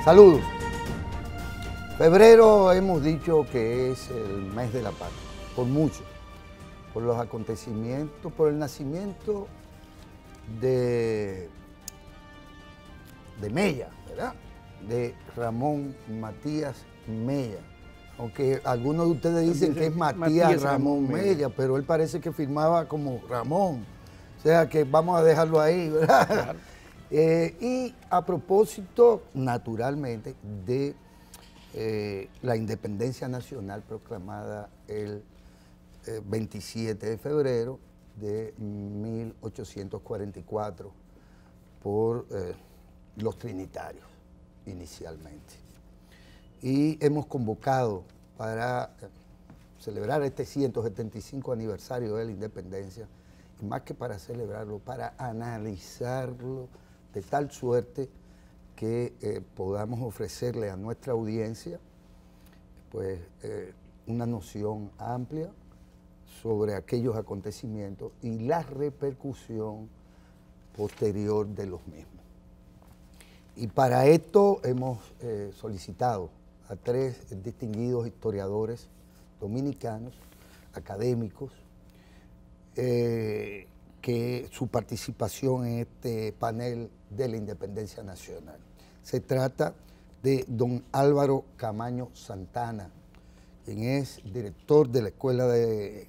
Saludos. Febrero hemos dicho que es el mes de la patria, por mucho, por los acontecimientos, por el nacimiento de Mella, ¿verdad? De Ramón Matías Mella. Aunque algunos de ustedes dicen que es Matías Ramón Mella, pero él parece que firmaba como Ramón. O sea que vamos a dejarlo ahí, ¿verdad? Claro. Y a propósito, naturalmente, de la independencia nacional proclamada el 27 de febrero de 1844 por los trinitarios inicialmente. Y hemos convocado para celebrar este 175 aniversario de la independencia, y más que para celebrarlo, para analizarlo de tal suerte que podamos ofrecerle a nuestra audiencia pues, una noción amplia sobre aquellos acontecimientos y la repercusión posterior de los mismos. Y para esto hemos solicitado a 3 distinguidos historiadores dominicanos, académicos, que su participación en este panel de la independencia nacional. Se trata de don Álvaro Camaño Santana, quien es director de la Escuela de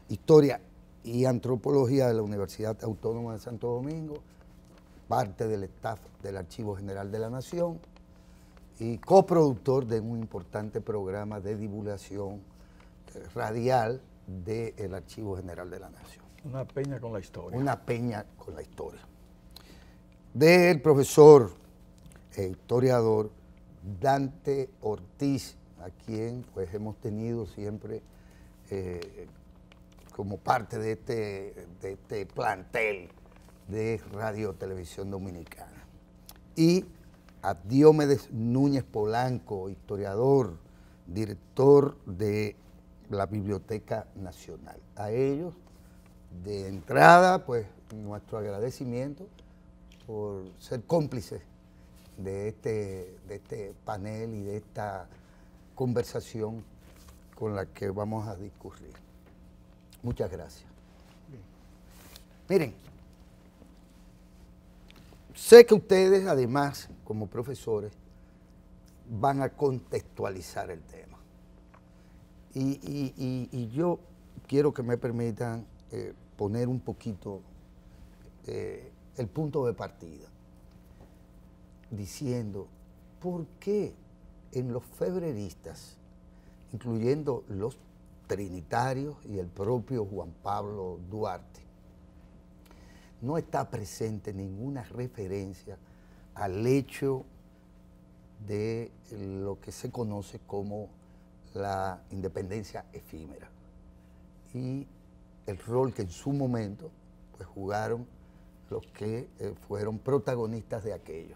Historia y Antropología de la Universidad Autónoma de Santo Domingo, parte del staff del Archivo General de la Nación y coproductor de un importante programa de divulgación radial del Archivo General de la Nación. Una peña con la historia. Una peña con la historia. Del profesor e historiador Dante Ortiz, a quien pues hemos tenido siempre como parte de este plantel de Radio Televisión Dominicana. Y a Diomedes Núñez Polanco, historiador, director de la Biblioteca Nacional. A ellos, de entrada, pues nuestro agradecimiento por ser cómplices de este panel y de esta conversación con la que vamos a discurrir. Muchas gracias. Miren, sé que ustedes, además, como profesores, van a contextualizar el tema. Y yo quiero que me permitan poner un poquito el punto de partida, diciendo por qué en los febreristas, incluyendo los trinitarios y el propio Juan Pablo Duarte, no está presente ninguna referencia al hecho de lo que se conoce como la independencia efímera y el rol que en su momento pues, jugaron los que fueron protagonistas de aquello.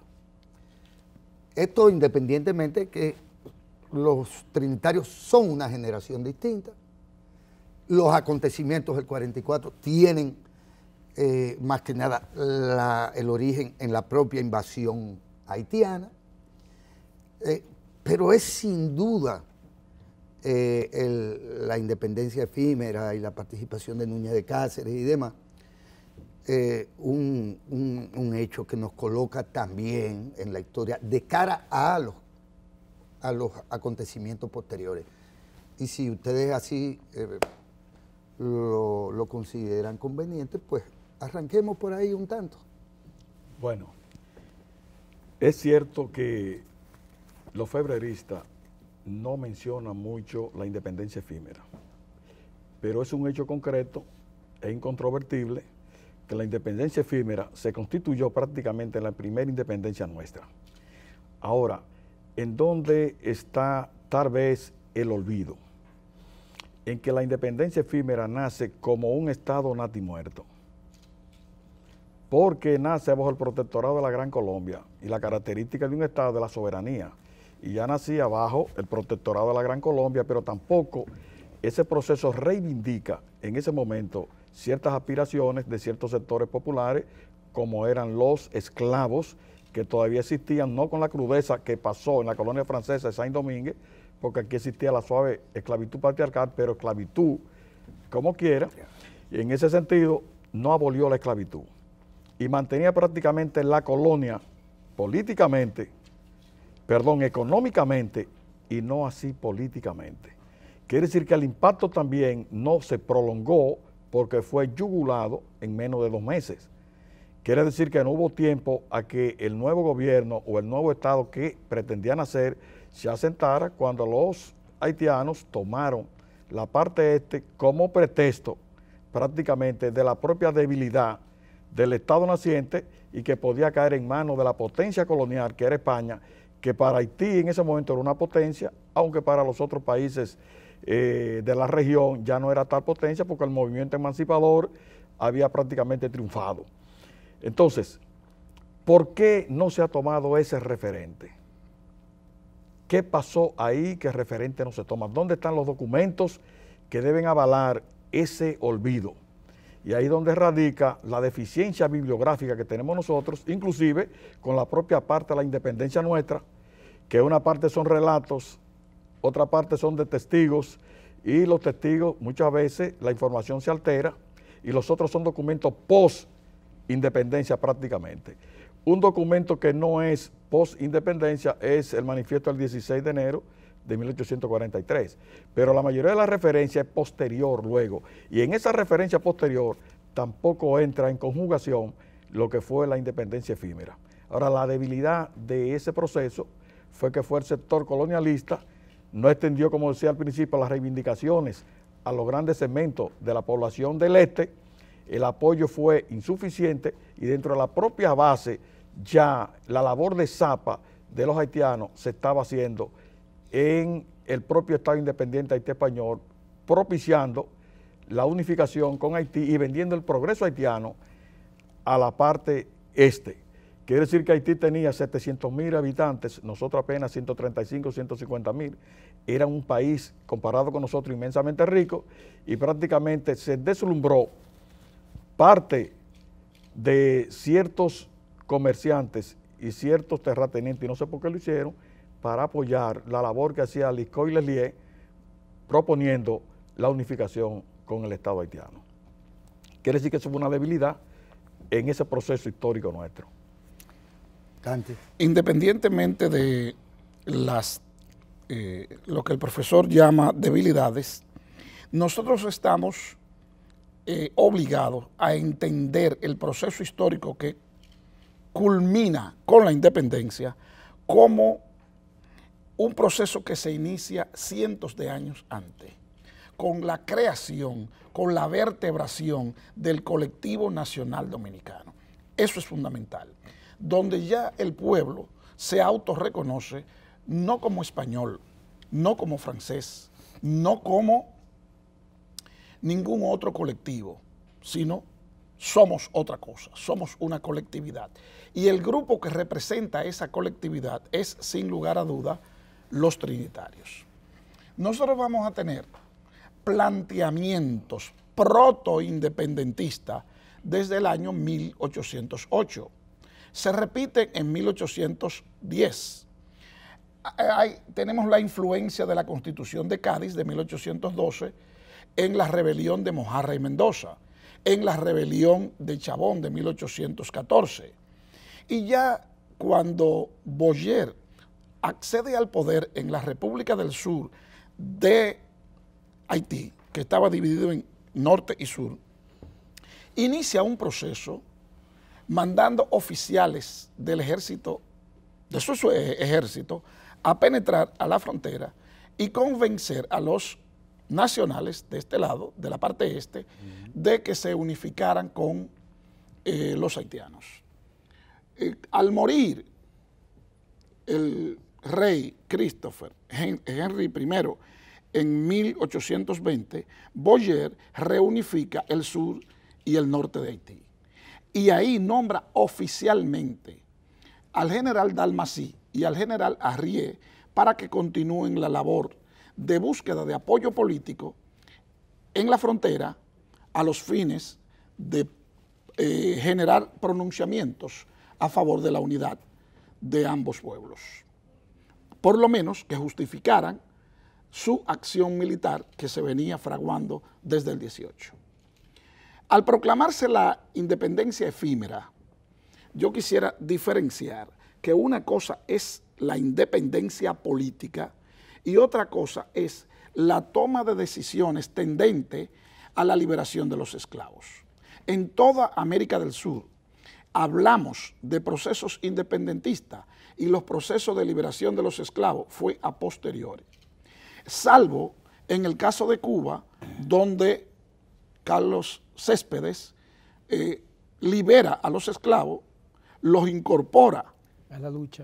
Esto independientemente que los trinitarios son una generación distinta, los acontecimientos del 44 tienen más que nada el origen en la propia invasión haitiana, pero es sin duda la independencia efímera y la participación de Núñez de Cáceres y demás, un hecho que nos coloca también en la historia de cara a los acontecimientos posteriores. Y si ustedes así lo consideran conveniente, pues arranquemos por ahí un tanto. Bueno, es cierto que los febreristas no mencionan mucho la independencia efímera, pero es un hecho concreto e incontrovertible que la independencia efímera se constituyó prácticamente en la primera independencia nuestra. Ahora, ¿en dónde está tal vez el olvido? En que la independencia efímera nace como un estado natimuerto, porque nace bajo el protectorado de la Gran Colombia y la característica de un estado de la soberanía, y ya nacía bajo el protectorado de la Gran Colombia, pero tampoco ese proceso reivindica en ese momento ciertas aspiraciones de ciertos sectores populares, como eran los esclavos que todavía existían, no con la crudeza que pasó en la colonia francesa de Saint-Domingue, porque aquí existía la suave esclavitud patriarcal, pero esclavitud como quiera, y en ese sentido no abolió la esclavitud y mantenía prácticamente la colonia políticamente, económicamente y no así políticamente. Quiere decir que el impacto también no se prolongó porque fue yugulado en menos de 2 meses. Quiere decir que no hubo tiempo a que el nuevo gobierno o el nuevo Estado que pretendían hacer se asentara cuando los haitianos tomaron la parte este como pretexto prácticamente de la propia debilidad del Estado naciente y que podía caer en manos de la potencia colonial que era España, que para Haití en ese momento era una potencia, aunque para los otros países de la región ya no era tal potencia porque el movimiento emancipador había prácticamente triunfado. Entonces, ¿por qué no se ha tomado ese referente? ¿Qué pasó ahí que el referente no se toma? ¿Dónde están los documentos que deben avalar ese olvido? Y ahí es donde radica la deficiencia bibliográfica que tenemos nosotros, inclusive con la propia parte de la independencia nuestra, que una parte son relatos, otra parte son de testigos, y los testigos muchas veces la información se altera, y los otros son documentos post-independencia prácticamente. Un documento que no es post-independencia es el manifiesto del 16 de enero de 1843, pero la mayoría de la referencia es posterior luego, y en esa referencia posterior tampoco entra en conjugación lo que fue la independencia efímera. Ahora, la debilidad de ese proceso fue que fue el sector colonialista, no extendió, como decía al principio, las reivindicaciones a los grandes segmentos de la población del este, el apoyo fue insuficiente y dentro de la propia base ya la labor de zapa de los haitianos se estaba haciendo en el propio Estado independiente Haití español, propiciando la unificación con Haití y vendiendo el progreso haitiano a la parte este. Quiere decir que Haití tenía 700,000 habitantes, nosotros apenas 135, 150,000. Era un país, comparado con nosotros, inmensamente rico y prácticamente se deslumbró parte de ciertos comerciantes y ciertos terratenientes, y no sé por qué lo hicieron, para apoyar la labor que hacía Liscaux y Leslier proponiendo la unificación con el Estado haitiano. Quiere decir que eso fue una debilidad en ese proceso histórico nuestro. Cante. Independientemente de lo que el profesor llama debilidades, nosotros estamos obligados a entender el proceso histórico que culmina con la independencia como un proceso que se inicia cientos de años antes, con la creación, con la vertebración del colectivo nacional dominicano. Eso es fundamental, donde ya el pueblo se autorreconoce no como español, no como francés, no como ningún otro colectivo, sino somos otra cosa, somos una colectividad. Y el grupo que representa esa colectividad es, sin lugar a duda, los trinitarios. Nosotros vamos a tener planteamientos proto-independentistas desde el año 1808. Se repiten en 1810. Tenemos la influencia de la Constitución de Cádiz de 1812 en la rebelión de Mojarra y Mendoza, en la rebelión de Chabón de 1814. Y ya cuando Boyer accede al poder en la República del Sur de Haití, que estaba dividido en norte y sur, inicia un proceso mandando oficiales del ejército, de su ejército, a penetrar a la frontera y convencer a los nacionales de este lado, de la parte este, de que se unificaran con los haitianos. Al morir el rey Christopher Henry I en 1820, Boyer reunifica el sur y el norte de Haití. Y ahí nombra oficialmente al general Dalmacy y al general Arrié para que continúen la labor de búsqueda de apoyo político en la frontera a los fines de generar pronunciamientos a favor de la unidad de ambos pueblos. Por lo menos que justificaran su acción militar que se venía fraguando desde el 18. Al proclamarse la independencia efímera, yo quisiera diferenciar que una cosa es la independencia política y otra cosa es la toma de decisiones tendente a la liberación de los esclavos. En toda América del Sur hablamos de procesos independentistas y los procesos de liberación de los esclavos fue a posteriori, salvo en el caso de Cuba, donde Carlos Céspedes libera a los esclavos, los incorpora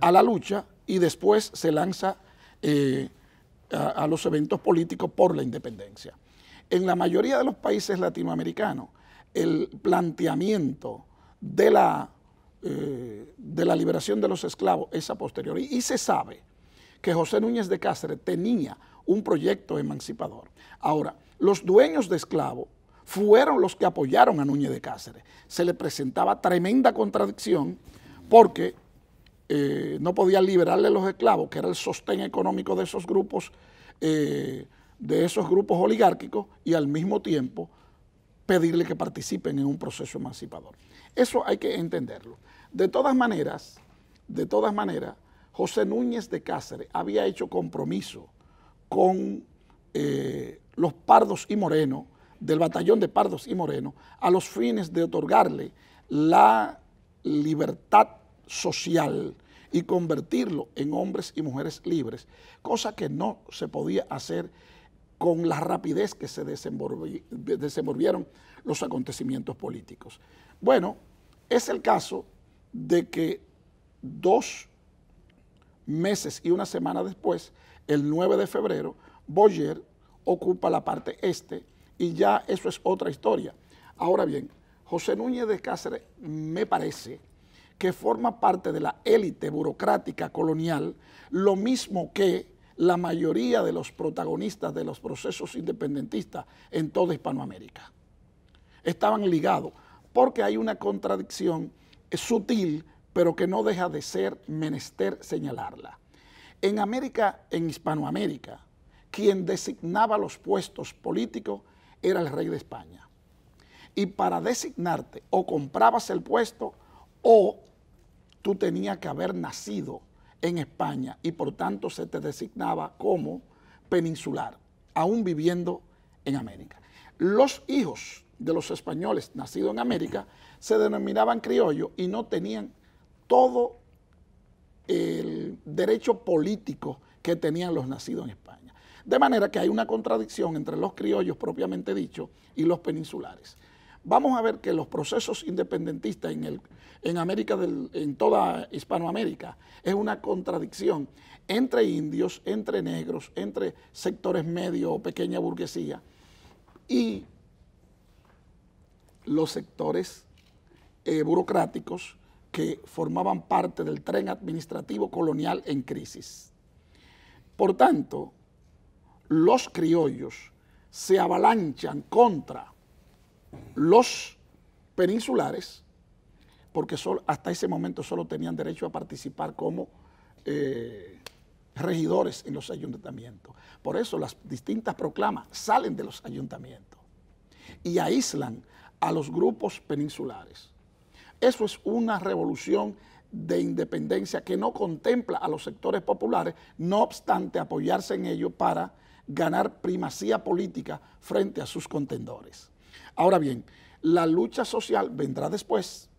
a la lucha y después se lanza a los eventos políticos por la independencia. En la mayoría de los países latinoamericanos, el planteamiento de la liberación de los esclavos es a posteriori y se sabe que José Núñez de Cáceres tenía un proyecto emancipador. Ahora, los dueños de esclavos fueron los que apoyaron a Núñez de Cáceres. Se le presentaba tremenda contradicción porque no podía liberarle los esclavos, que era el sostén económico de esos grupos oligárquicos, y al mismo tiempo pedirle que participen en un proceso emancipador. Eso hay que entenderlo. De todas maneras, José Núñez de Cáceres había hecho compromiso con los Pardos y Moreno, del batallón de Pardos y Moreno, a los fines de otorgarle la libertad social y convertirlo en hombres y mujeres libres, cosa que no se podía hacer con la rapidez que se desenvolvieron los acontecimientos políticos. Bueno, es el caso de que 2 meses y una semana después, el 9 de febrero, Boyer ocupa la parte este y ya eso es otra historia. Ahora bien, José Núñez de Cáceres me parece que forma parte de la élite burocrática colonial, lo mismo que la mayoría de los protagonistas de los procesos independentistas en toda Hispanoamérica. Estaban ligados porque hay una contradicción sutil, pero que no deja de ser menester señalarla. En Hispanoamérica, quien designaba los puestos políticos era el rey de España. Y para designarte o comprabas el puesto o tú tenías que haber nacido en España y por tanto se te designaba como peninsular, aún viviendo en América. Los hijos de los españoles nacidos en América se denominaban criollos y no tenían todo el derecho político que tenían los nacidos en España. De manera que hay una contradicción entre los criollos propiamente dicho y los peninsulares. Vamos a ver que los procesos independentistas en toda Hispanoamérica es una contradicción entre indios, entre negros, entre sectores medios o pequeña burguesía y los sectores burocráticos que formaban parte del tren administrativo colonial en crisis. Por tanto, los criollos se avalanchan contra los peninsulares porque hasta ese momento solo tenían derecho a participar como regidores en los ayuntamientos. Por eso las distintas proclamas salen de los ayuntamientos y aíslan a los grupos peninsulares. Eso es una revolución de independencia que no contempla a los sectores populares, no obstante apoyarse en ello para ganar primacía política frente a sus contendores. Ahora bien, la lucha social vendrá después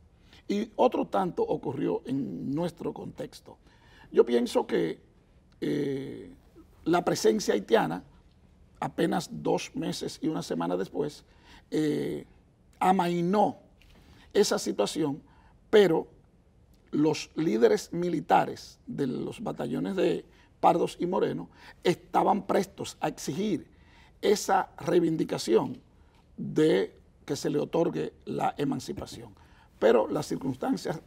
y otro tanto ocurrió en nuestro contexto. Yo pienso que la presencia haitiana, apenas 2 meses y una semana después, amainó esa situación, pero los líderes militares de los batallones de Pardos y Moreno estaban prestos a exigir esa reivindicación de que se le otorgue la emancipación. Pero las circunstancias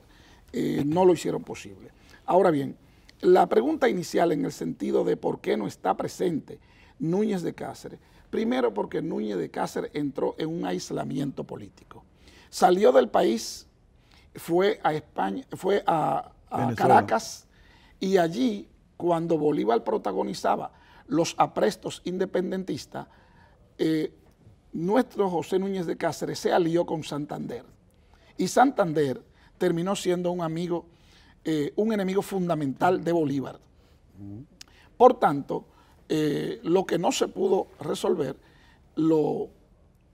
no lo hicieron posible. Ahora bien, la pregunta inicial en el sentido de por qué no está presente Núñez de Cáceres, primero porque Núñez de Cáceres entró en un aislamiento político. Salió del país, fue a España, fue a a Caracas, y allí, cuando Bolívar protagonizaba los aprestos independentistas, nuestro José Núñez de Cáceres se alió con Santander. Y Santander terminó siendo un enemigo fundamental de Bolívar. Por tanto, lo que no se pudo resolver lo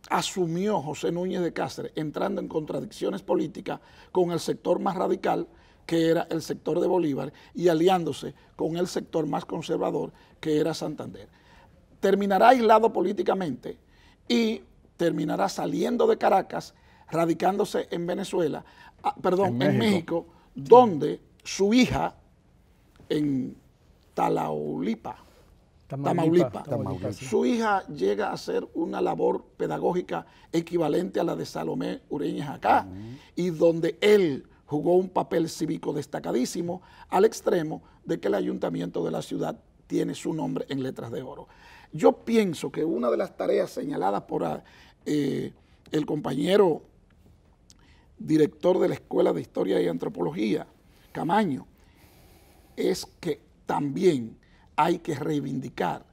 asumió José Núñez de Cáceres, entrando en contradicciones políticas con el sector más radical, que era el sector de Bolívar, y aliándose con el sector más conservador, que era Santander. Terminará aislado políticamente y terminará saliendo de Caracas, radicándose en Venezuela, en México, donde su hija, en Tamaulipas. Su hija llega a hacer una labor pedagógica equivalente a la de Salomé Ureña acá, y donde él jugó un papel cívico destacadísimo, al extremo de que el ayuntamiento de la ciudad tiene su nombre en letras de oro. Yo pienso que una de las tareas señaladas por el compañero director de la Escuela de Historia y Antropología, Camaño, es que también hay que reivindicar,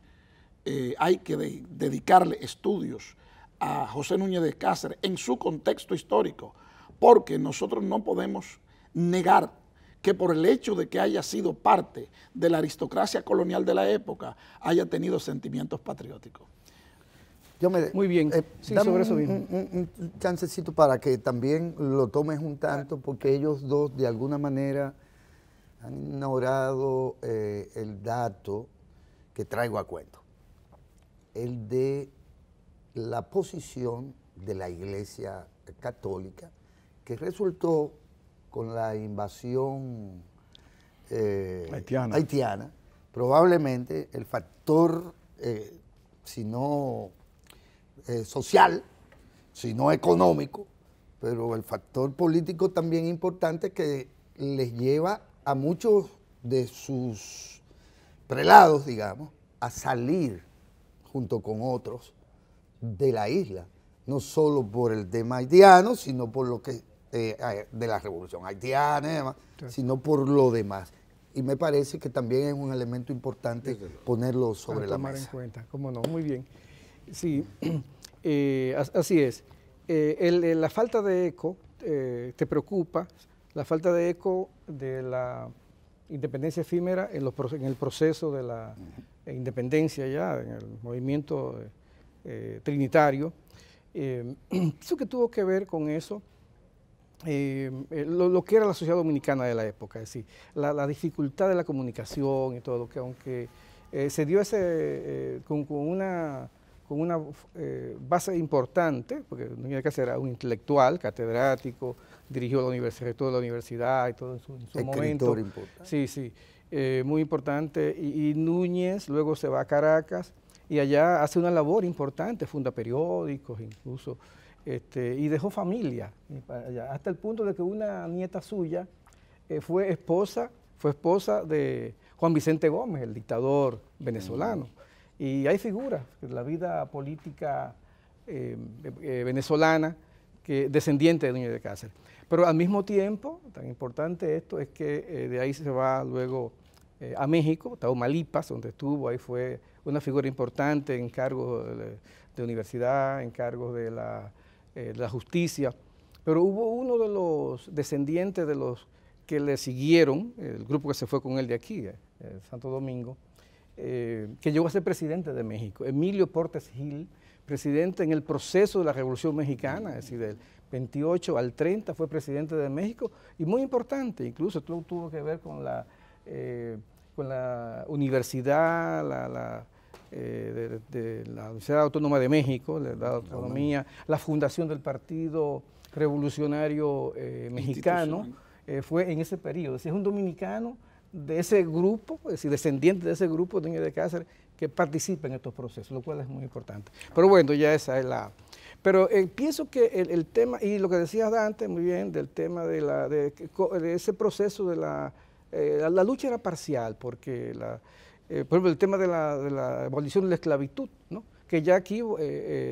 hay que dedicarle estudios a José Núñez de Cáceres en su contexto histórico, porque nosotros no podemos negar que por el hecho de que haya sido parte de la aristocracia colonial de la época, haya tenido sentimientos patrióticos. Muy bien, sí, sobre eso mismo. Un chancecito para que también lo tomes un tanto, porque ellos dos de alguna manera han ignorado el dato que traigo a cuento, el de la posición de la Iglesia Católica, que resultó con la invasión haitiana, probablemente el factor, si no social, si no económico, pero el factor político también importante, que les lleva a muchos de sus prelados, digamos, a salir junto con otros de la isla, no solo por el tema haitiano, sino por lo que de la revolución haitiana y demás, sino por lo demás. Y me parece que también es un elemento importante ponerlo sobre la mesa. Tomar en cuenta, cómo no, muy bien. Sí, así es. La falta de eco te preocupa, la falta de eco de la independencia efímera en el proceso de la independencia ya, en el movimiento trinitario. Eso que tuvo que ver con eso, lo que era la sociedad dominicana de la época, es decir, la dificultad de la comunicación y todo, que aunque se dio con una base importante, porque Núñez de Cáceres era un intelectual, catedrático, dirigió la universidad, toda la universidad y todo en su momento. Importante. Sí, muy importante. Y Núñez luego se va a Caracas y allá hace una labor importante, funda periódicos incluso, y dejó familia, hasta el punto de que una nieta suya fue esposa de Juan Vicente Gómez, el dictador venezolano. Y hay figuras de la vida política venezolana descendiente de Núñez de Cáceres. Pero al mismo tiempo, tan importante esto, es que de ahí se va luego a México, Tamaulipas, donde estuvo, ahí fue una figura importante en cargos de universidad, en cargos de la justicia. Pero hubo uno de los descendientes de los que le siguieron, el grupo que se fue con él de aquí, Santo Domingo, que llegó a ser presidente de México, Emilio Portes Gil, presidente en el proceso de la Revolución Mexicana, es decir, del 28 al 30 fue presidente de México, y muy importante, incluso tuvo que ver con la universidad, de la Universidad Autónoma de México, la autonomía, la fundación del Partido Revolucionario Mexicano, fue en ese periodo, es decir, es un dominicano de ese grupo, es decir, descendiente de ese grupo de Núñez de Cáceres, que participa en estos procesos, lo cual es muy importante. Pero bueno, ya esa es la... Pero pienso que el tema, y lo que decías antes, muy bien, del tema de ese proceso de la lucha era parcial, porque, por ejemplo, el tema de la abolición de la esclavitud, ¿no? Que ya aquí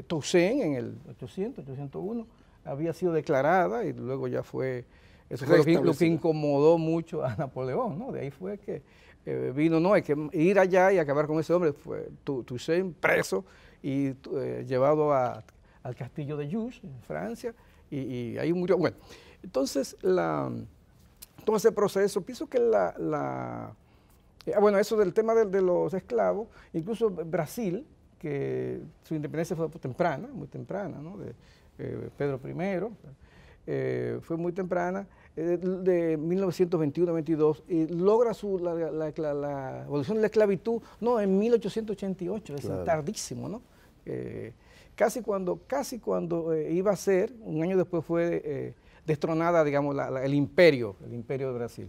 Toussaint en el 801 había sido declarada y luego ya fue Eso fue lo que incomodó mucho a Napoleón, ¿no? De ahí fue que vino, no, hay que ir allá y acabar con ese hombre. Fue Toussaint preso y llevado al castillo de Joux, en Francia, y ahí murió. Bueno, entonces, todo ese proceso, pienso que bueno, eso del tema de los esclavos, incluso Brasil, que su independencia fue temprana, muy temprana, ¿no? De Pedro I, fue muy temprana, de 1921-22, y logra la abolición de la esclavitud, no, en 1888, es tardísimo, ¿no? Casi cuando iba a ser, un año después fue destronada, digamos, el imperio de Brasil.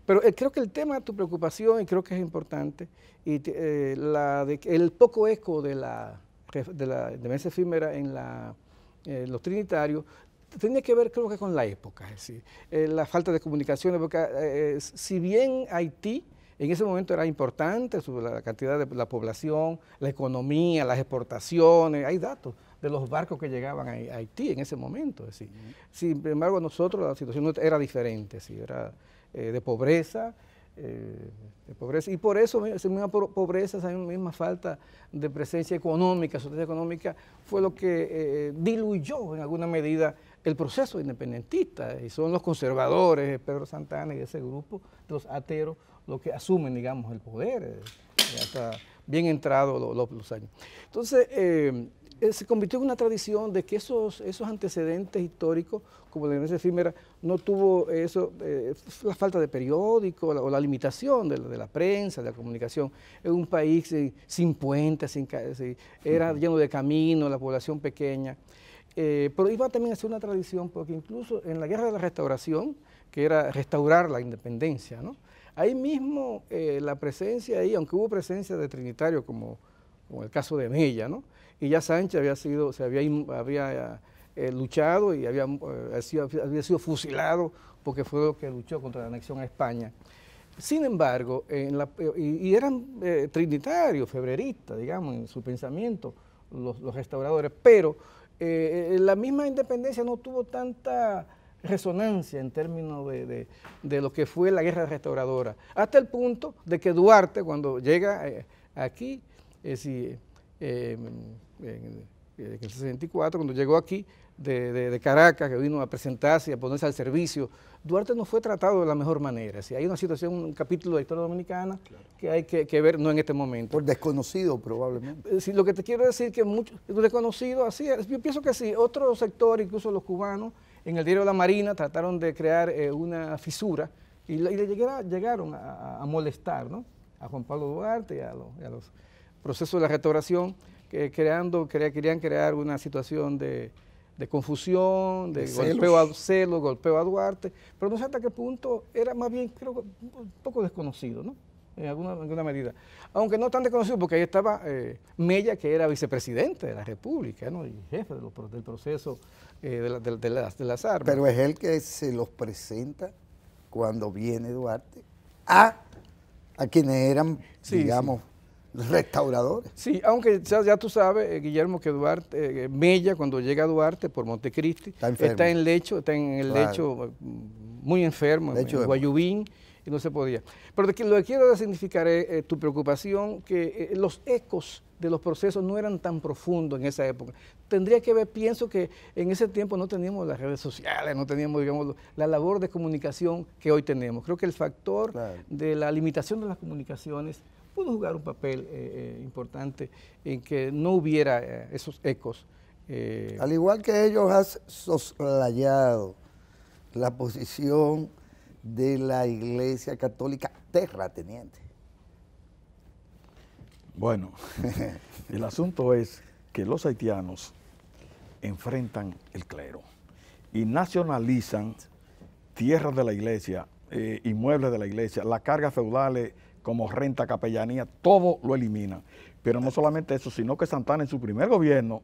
Pero creo que el tema de tu preocupación, y creo que es importante, y el poco eco de la independencia efímera en los trinitarios, tenía que ver, creo que, con la época, es decir, la falta de comunicaciones, porque si bien Haití en ese momento era importante, la cantidad de la población, la economía, las exportaciones, hay datos de los barcos que llegaban a Haití en ese momento, es decir, sin embargo nosotros la situación era diferente, ¿sí? Era de pobreza, y por eso esa misma pobreza, esa misma falta de presencia económica, social económica, fue lo que diluyó en alguna medida el proceso independentista, y son los conservadores, Pedro Santana y ese grupo de los ateros, los que asumen, digamos, el poder, hasta bien entrado los años. Entonces, se convirtió en una tradición de que esos antecedentes históricos, como la independencia efímera, no tuvo eso, la falta de periódico o la limitación de la prensa, de la comunicación. Es un país sin puentes, era lleno de caminos, la población pequeña. Pero iba también a ser una tradición, porque incluso en la Guerra de la Restauración, que era restaurar la independencia, ¿no? Ahí mismo la presencia ahí, aunque hubo presencia de trinitarios, como el caso de Mella, ¿no? Y ya Sánchez había luchado y había sido fusilado porque fue lo que luchó contra la anexión a España. Sin embargo, y eran trinitarios, febreristas, digamos, en su pensamiento, los restauradores, pero la misma independencia no tuvo tanta resonancia en términos de lo que fue la guerra restauradora, hasta el punto de que Duarte, cuando llega aquí, en el 64, cuando llegó aquí de Caracas, que vino a presentarse y a ponerse al servicio, Duarte no fue tratado de la mejor manera. Hay una situación, un capítulo de la historia dominicana que hay que ver, no en este momento. Por desconocido, probablemente. Lo que te quiero decir es que muchos desconocidos, así es. Yo pienso que sí, otro sector, incluso los cubanos, en el diario La Marina trataron de crear una fisura y llegaron a molestar, ¿no? A Juan Pablo Duarte y a los procesos de la restauración, querían crear una situación de confusión, de golpeo a Duarte, pero no sé hasta qué punto era más bien, creo, un poco desconocido, ¿no? En alguna medida. Aunque no tan desconocido, porque ahí estaba Mella, que era vicepresidente de la República, ¿no? Y jefe del proceso de las armas. Pero es él que se los presenta cuando viene Duarte a quienes eran, digamos, restauradores. Sí, aunque ya tú sabes, Guillermo, que Mella, cuando llega a Duarte por Montecristi, está en el lecho muy enfermo, en Guayubín, y no se podía. Pero lo que quiero significar es tu preocupación, que los ecos de los procesos no eran tan profundos en esa época. Tendría que ver, pienso que en ese tiempo no teníamos las redes sociales, no teníamos, digamos, la labor de comunicación que hoy tenemos. Creo que el factor de la limitación de las comunicaciones pudo jugar un papel importante en que no hubiera esos ecos. Al igual que ellos han soslayado la posición de la Iglesia Católica terrateniente. Bueno, el asunto es que los haitianos enfrentan el clero y nacionalizan tierras de la iglesia, inmuebles de la iglesia, las cargas feudales como renta, capellanía, todo lo eliminan. Pero no solamente eso, sino que Santana en su primer gobierno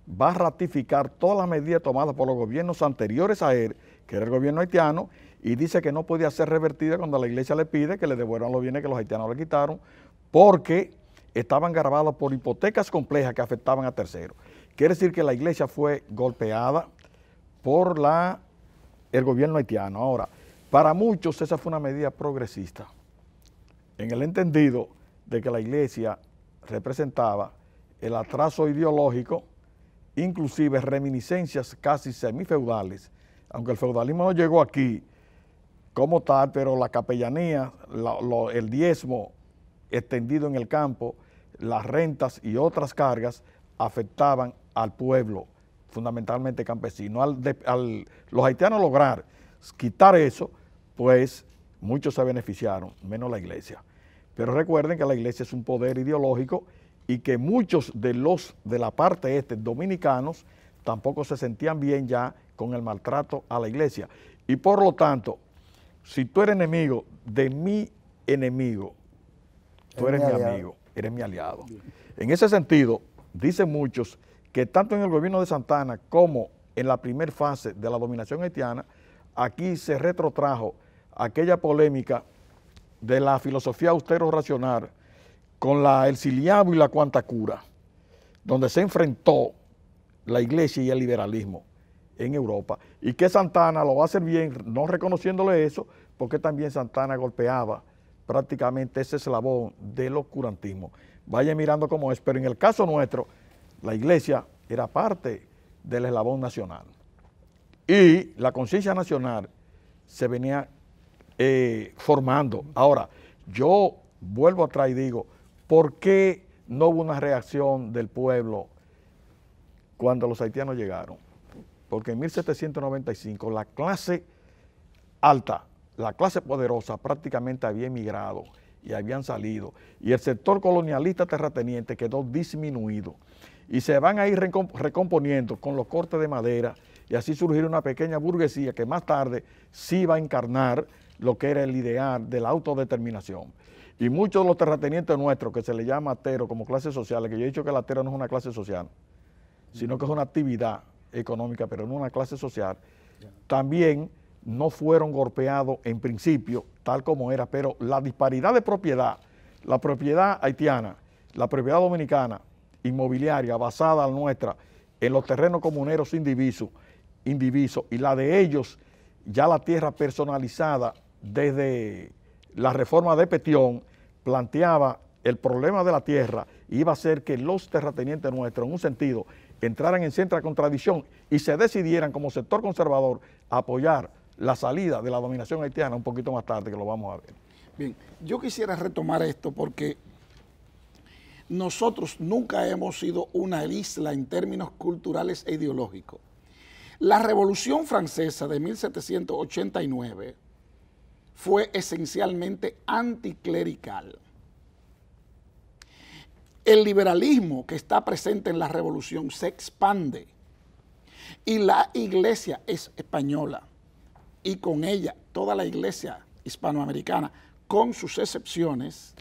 va a ratificar todas las medidas tomadas por los gobiernos anteriores a él, que era el gobierno haitiano, y dice que no podía ser revertida cuando la iglesia le pide que le devuelvan los bienes que los haitianos le quitaron, porque estaban gravados por hipotecas complejas que afectaban a terceros. Quiere decir que la iglesia fue golpeada por la el gobierno haitiano. Ahora, para muchos esa fue una medida progresista, en el entendido de que la iglesia representaba el atraso ideológico, inclusive reminiscencias casi semifeudales, aunque el feudalismo no llegó aquí como tal, pero la capellanía, el diezmo extendido en el campo, las rentas y otras cargas afectaban al pueblo, fundamentalmente campesino. Los haitianos lograr quitar eso, pues muchos se beneficiaron, menos la iglesia. Pero recuerden que la iglesia es un poder ideológico y que muchos de la parte dominicanos tampoco se sentían bien ya con el maltrato a la iglesia. Y por lo tanto, si tú eres enemigo de mi enemigo, tú eres mi amigo, eres mi aliado. En ese sentido, dicen muchos que tanto en el gobierno de Santa Anna como en la primera fase de la dominación haitiana, aquí se retrotrajo aquella polémica de la filosofía austero-racional con el ciliabo y la cuantacura, donde se enfrentó la iglesia y el liberalismo en Europa, y que Santa Anna lo va a hacer bien, no reconociéndole eso, porque también Santa Anna golpeaba prácticamente ese eslabón del oscurantismo. Vaya mirando cómo es, pero en el caso nuestro, la iglesia era parte del eslabón nacional. Y la conciencia nacional se venía formando. Ahora, yo vuelvo atrás y digo, ¿por qué no hubo una reacción del pueblo cuando los haitianos llegaron? Porque en 1795 la clase alta, la clase poderosa prácticamente había emigrado y habían salido, y el sector colonialista terrateniente quedó disminuido, y se van a ir recomponiendo con los cortes de madera, y así surgir una pequeña burguesía que más tarde sí va a encarnar lo que era el ideal de la autodeterminación. Y muchos de los terratenientes nuestros, que se le llama atero como clase social, que yo he dicho que el atero no es una clase social, sino que es una actividad económica, pero no una clase social, también no fueron golpeados en principio, tal como era, pero la disparidad de propiedad, la propiedad haitiana, la propiedad dominicana, inmobiliaria, basada nuestra en los terrenos comuneros indivisos, y la de ellos, ya la tierra personalizada desde la reforma de Petión, planteaba el problema de la tierra, iba a hacer que los terratenientes nuestros, en un sentido, entraran en cierta contradicción y se decidieran como sector conservador a apoyar la salida de la dominación haitiana un poquito más tarde, que lo vamos a ver. Bien, yo quisiera retomar esto porque nosotros nunca hemos sido una isla en términos culturales e ideológicos. La Revolución Francesa de 1789 fue esencialmente anticlerical. El liberalismo que está presente en la revolución se expande y la iglesia es española y con ella toda la iglesia hispanoamericana, con sus excepciones,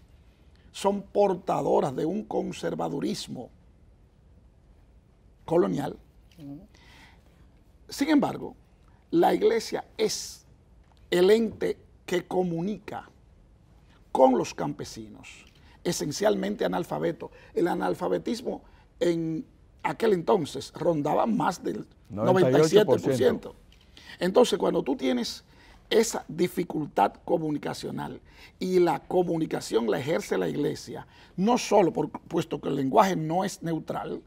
son portadoras de un conservadurismo colonial. Sin embargo, la iglesia es el ente que comunica con los campesinos, esencialmente analfabetos. El analfabetismo en aquel entonces rondaba más del 97%. Entonces, cuando tú tienes esa dificultad comunicacional y la comunicación la ejerce la iglesia, no solo puesto que el lenguaje no es neutral,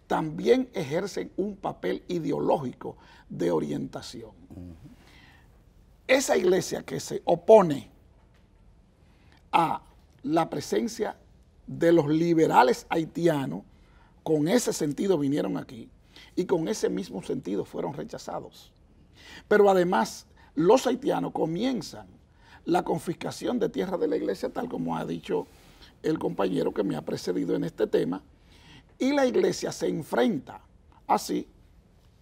también ejercen un papel ideológico de orientación. Esa iglesia que se opone a la presencia de los liberales haitianos, con ese sentido vinieron aquí y con ese mismo sentido fueron rechazados. Pero además, los haitianos comienzan la confiscación de tierra de la iglesia, tal como ha dicho el compañero que me ha precedido en este tema, y la iglesia se enfrenta. Así,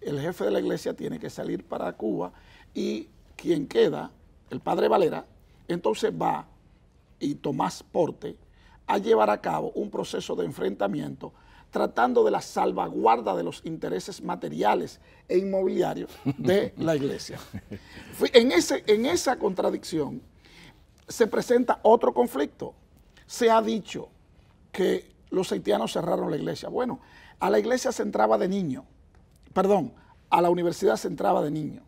el jefe de la iglesia tiene que salir para Cuba y quien queda, el padre Valera, entonces va, y Tomás Porte, a llevar a cabo un proceso de enfrentamiento tratando de la salvaguarda de los intereses materiales e inmobiliarios de la iglesia. En esa contradicción se presenta otro conflicto. Se ha dicho que los haitianos cerraron la iglesia. Bueno, a la iglesia se entraba de niño, perdón, a la universidad se entraba de niño.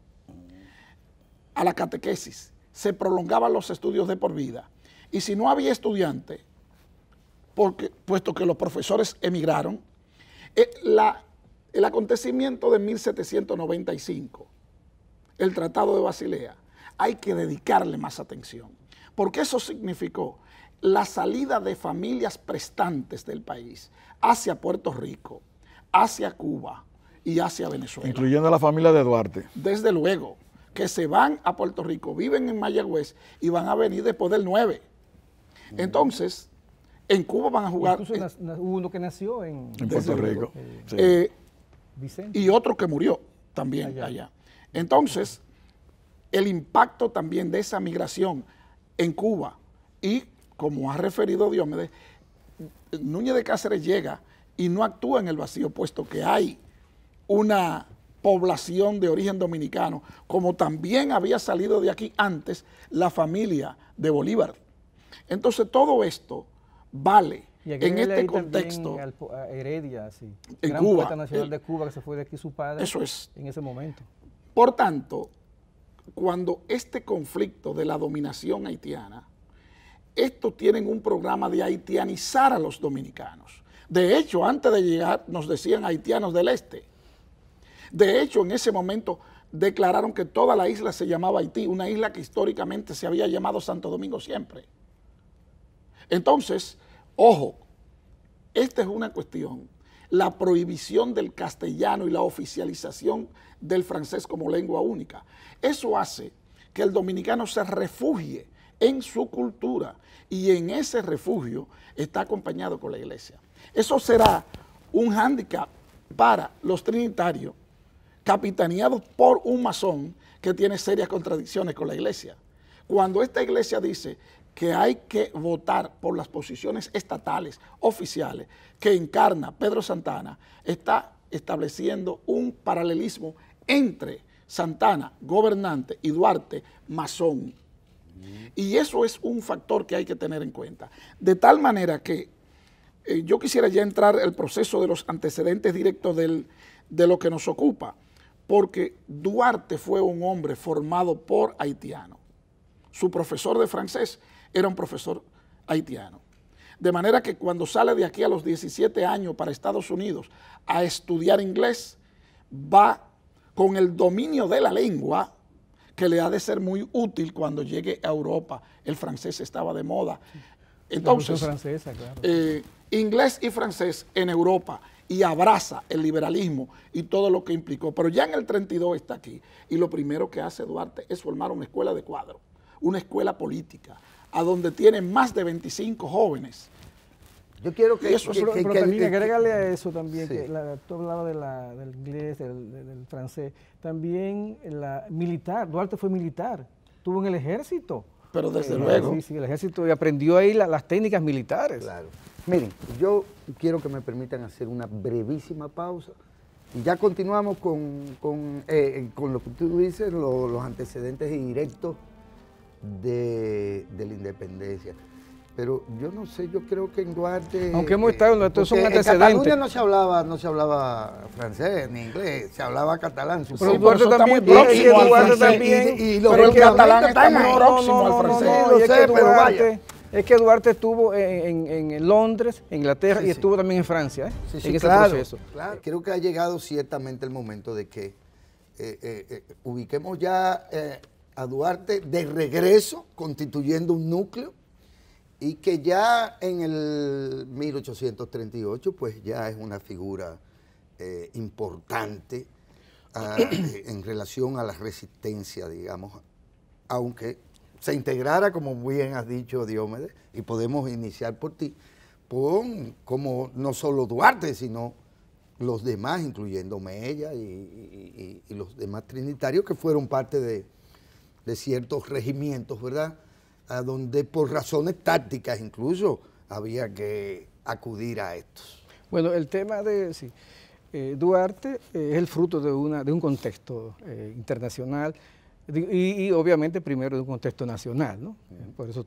a la catequesis, se prolongaban los estudios de por vida. Y si no había estudiante, puesto que los profesores emigraron, el acontecimiento de 1795, el Tratado de Basilea, hay que dedicarle más atención, porque eso significó la salida de familias prestantes del país hacia Puerto Rico, hacia Cuba y hacia Venezuela. Incluyendo a la familia de Duarte. Desde luego, que se van a Puerto Rico, viven en Mayagüez y van a venir después del 9. Entonces, en Cuba van a jugar... Incluso hubo uno que nació en Puerto Rico. Vicente. Y otro que murió también allá. Entonces, el impacto también de esa migración en Cuba y, como ha referido Diomedes, Núñez de Cáceres llega y no actúa en el vacío, puesto que hay una población de origen dominicano, como también había salido de aquí antes la familia de Bolívar. Entonces, todo esto vale en este contexto. A Heredia, sí. En gran Cuba, poeta nacional de Cuba, que se fue de aquí su padre. Eso es. En ese momento. Por tanto, cuando este conflicto de la dominación haitiana, estos tienen un programa de haitianizar a los dominicanos. De hecho, antes de llegar nos decían haitianos del este. De hecho, en ese momento declararon que toda la isla se llamaba Haití, una isla que históricamente se había llamado Santo Domingo siempre. Entonces, ojo, esta es una cuestión, la prohibición del castellano y la oficialización del francés como lengua única. Eso hace que el dominicano se refugie en su cultura y en ese refugio está acompañado con la iglesia. Eso será un hándicap para los trinitarios capitaneados por un masón que tiene serias contradicciones con la iglesia. Cuando esta iglesia dice que hay que votar por las posiciones estatales, oficiales, que encarna Pedro Santana, está estableciendo un paralelismo entre Santana, gobernante, y Duarte, masón. Y eso es un factor que hay que tener en cuenta. De tal manera que yo quisiera ya entrar el proceso de los antecedentes directos de lo que nos ocupa, porque Duarte fue un hombre formado por haitianos. Su profesor de francés era un profesor haitiano. De manera que cuando sale de aquí a los 17 años para Estados Unidos a estudiar inglés, va con el dominio de la lengua que le ha de ser muy útil cuando llegue a Europa. El francés estaba de moda. Entonces, francesa, claro. Inglés y francés en Europa, y abraza el liberalismo y todo lo que implicó. Pero ya en el 32 está aquí, y lo primero que hace Duarte es formar una escuela de cuadro, una escuela política, a donde tienen más de 25 jóvenes. Yo quiero que... Pero también agrégale a eso también, sí, que tú hablabas del inglés, del francés, también la militar. Duarte fue militar, estuvo en el ejército. Pero desde luego. Sí, el ejército, y aprendió ahí las técnicas militares. Claro. Miren, yo quiero que me permitan hacer una brevísima pausa y ya continuamos con lo que tú dices, los antecedentes directos de la independencia. Pero yo no sé, yo creo que en Duarte... Aunque hemos estado, estos son antecedentes. En Cataluña no se hablaba francés ni inglés, se hablaba catalán. Pero Duarte también, pero el catalán está muy próximo al francés. Es que Duarte estuvo en Londres, en Inglaterra, y estuvo también en Francia, en ese proceso. Claro. Creo que ha llegado ciertamente el momento de que ubiquemos ya a Duarte de regreso, constituyendo un núcleo, y que ya en el 1838 pues ya es una figura importante en relación a la resistencia, digamos, aunque se integrara, como bien has dicho, Diomedes, y podemos iniciar por ti, como no solo Duarte, sino los demás, incluyendo Mella y los demás trinitarios que fueron parte de ciertos regimientos, ¿verdad?, a donde por razones tácticas incluso había que acudir a estos. Bueno, el tema de Duarte es el fruto de un contexto internacional y obviamente primero de un contexto nacional, ¿no? Por eso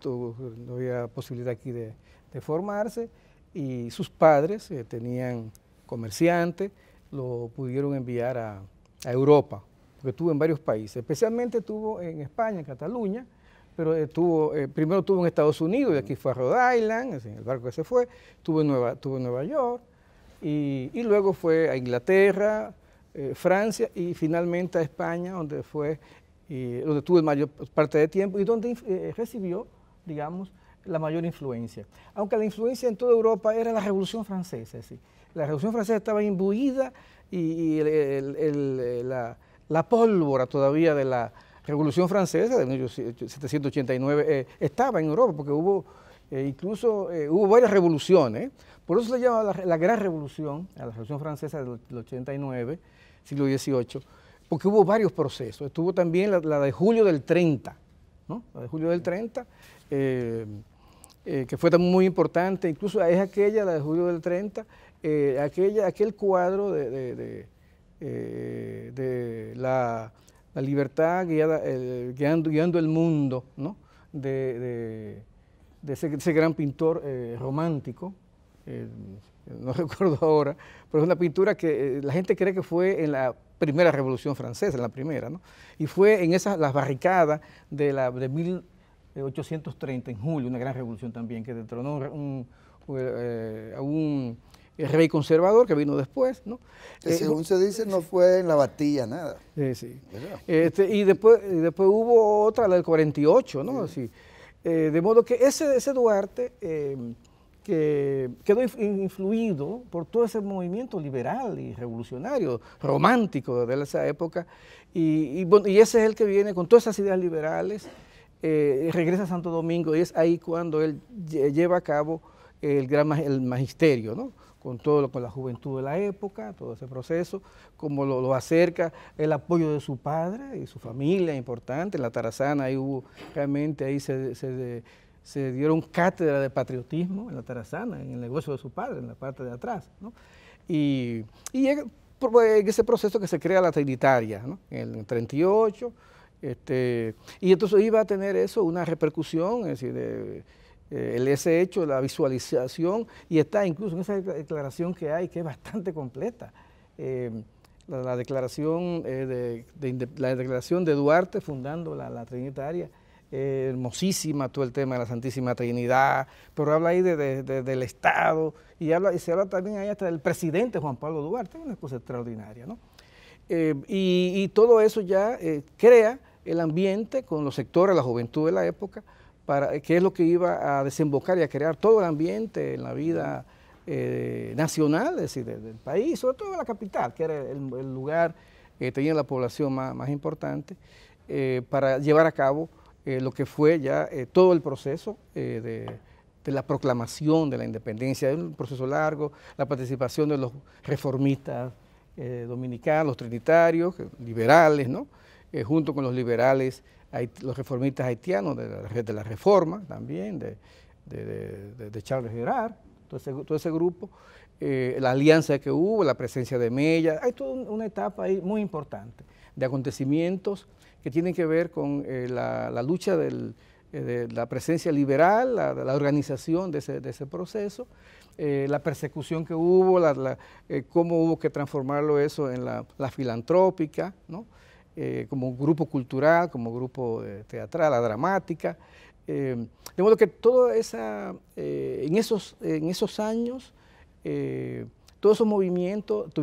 no había posibilidad aquí de formarse, y sus padres tenían comerciantes, lo pudieron enviar a Europa porque estuvo en varios países, especialmente estuvo en España, en Cataluña, pero primero estuvo en Estados Unidos, y aquí fue a Rhode Island, en el barco que se fue, estuvo en Nueva York, y luego fue a Inglaterra, Francia, y finalmente a España, donde tuvo la mayor parte de tiempo, y donde recibió, digamos, la mayor influencia. Aunque la influencia en toda Europa era la Revolución Francesa, ¿sí? La Revolución Francesa estaba imbuida y la pólvora todavía de la Revolución Francesa de 1789 estaba en Europa, porque hubo varias revoluciones. Por eso se llama la Gran Revolución, a la Revolución Francesa del 89, siglo XVIII, porque hubo varios procesos. Estuvo también la de julio del 30, ¿no? La de julio del 30, que fue también muy importante. Incluso es aquella, la de julio del 30, aquel cuadro de la libertad guiando el mundo, ¿no? de ese gran pintor romántico, no recuerdo ahora, pero es una pintura que la gente cree que fue en la primera Revolución Francesa, en la primera, ¿no? Y fue en las barricadas de 1830, en julio, una gran revolución también, que detronó a un rey conservador que vino después, ¿no? Que según se dice no fue en la Bastilla nada. Sí. Y después hubo otra, la del 48, ¿no? Sí. Así, de modo que ese Duarte que quedó influido por todo ese movimiento liberal y revolucionario, romántico de esa época, y ese es el que viene con todas esas ideas liberales, regresa a Santo Domingo, y es ahí cuando él lleva a cabo el magisterio, ¿no? Con la juventud de la época, todo ese proceso, como lo acerca el apoyo de su padre y su familia, importante. En la Tarazana ahí se dieron cátedra de patriotismo en la Tarazana, en el negocio de su padre, en la parte de atrás, ¿no? Y en ese proceso que se crea la Trinitaria, ¿no? En el 38, y entonces iba a tener eso una repercusión, es decir, ese hecho, la visualización, y está incluso en esa declaración que hay, que es bastante completa, la declaración de Duarte fundando la Trinitaria, hermosísima, todo el tema de la Santísima Trinidad, pero habla ahí del Estado, y se habla también ahí hasta del presidente Juan Pablo Duarte, una cosa extraordinaria, ¿no? Y todo eso ya crea el ambiente con los sectores, la juventud de la época, que es lo que iba a desembocar y a crear todo el ambiente en la vida nacional, es decir, del país, sobre todo la capital, que era el lugar que tenía la población más importante, para llevar a cabo lo que fue ya todo el proceso de la proclamación de la independencia. Es un proceso largo, la participación de los reformistas dominicanos, los trinitarios, liberales, ¿no? Junto con los liberales, los reformistas haitianos de la Reforma también, de Charles Gerard, todo ese grupo, la alianza que hubo, la presencia de Mella. Hay toda una etapa ahí muy importante de acontecimientos que tienen que ver con la lucha de la presencia liberal, la organización de ese proceso, la persecución que hubo, cómo hubo que transformarlo eso en la filantrópica, ¿no? Como grupo cultural, como grupo teatral, la dramática. De modo que todo en esos años, todos esos movimientos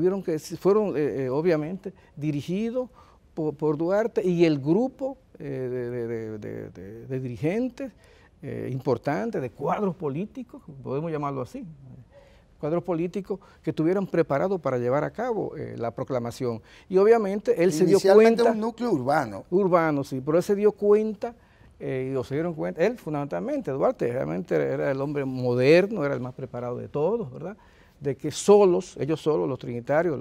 fueron obviamente dirigidos por Duarte, y el grupo de dirigentes importantes, de cuadros políticos, podemos llamarlo así, cuadros políticos que estuvieron preparados para llevar a cabo la proclamación. Y obviamente él se dio cuenta... un núcleo urbano. Urbano, sí, pero él se dio cuenta, y se dieron cuenta, él fundamentalmente, Duarte, realmente era el hombre moderno, era el más preparado de todos, ¿verdad? De que ellos solos, los trinitarios,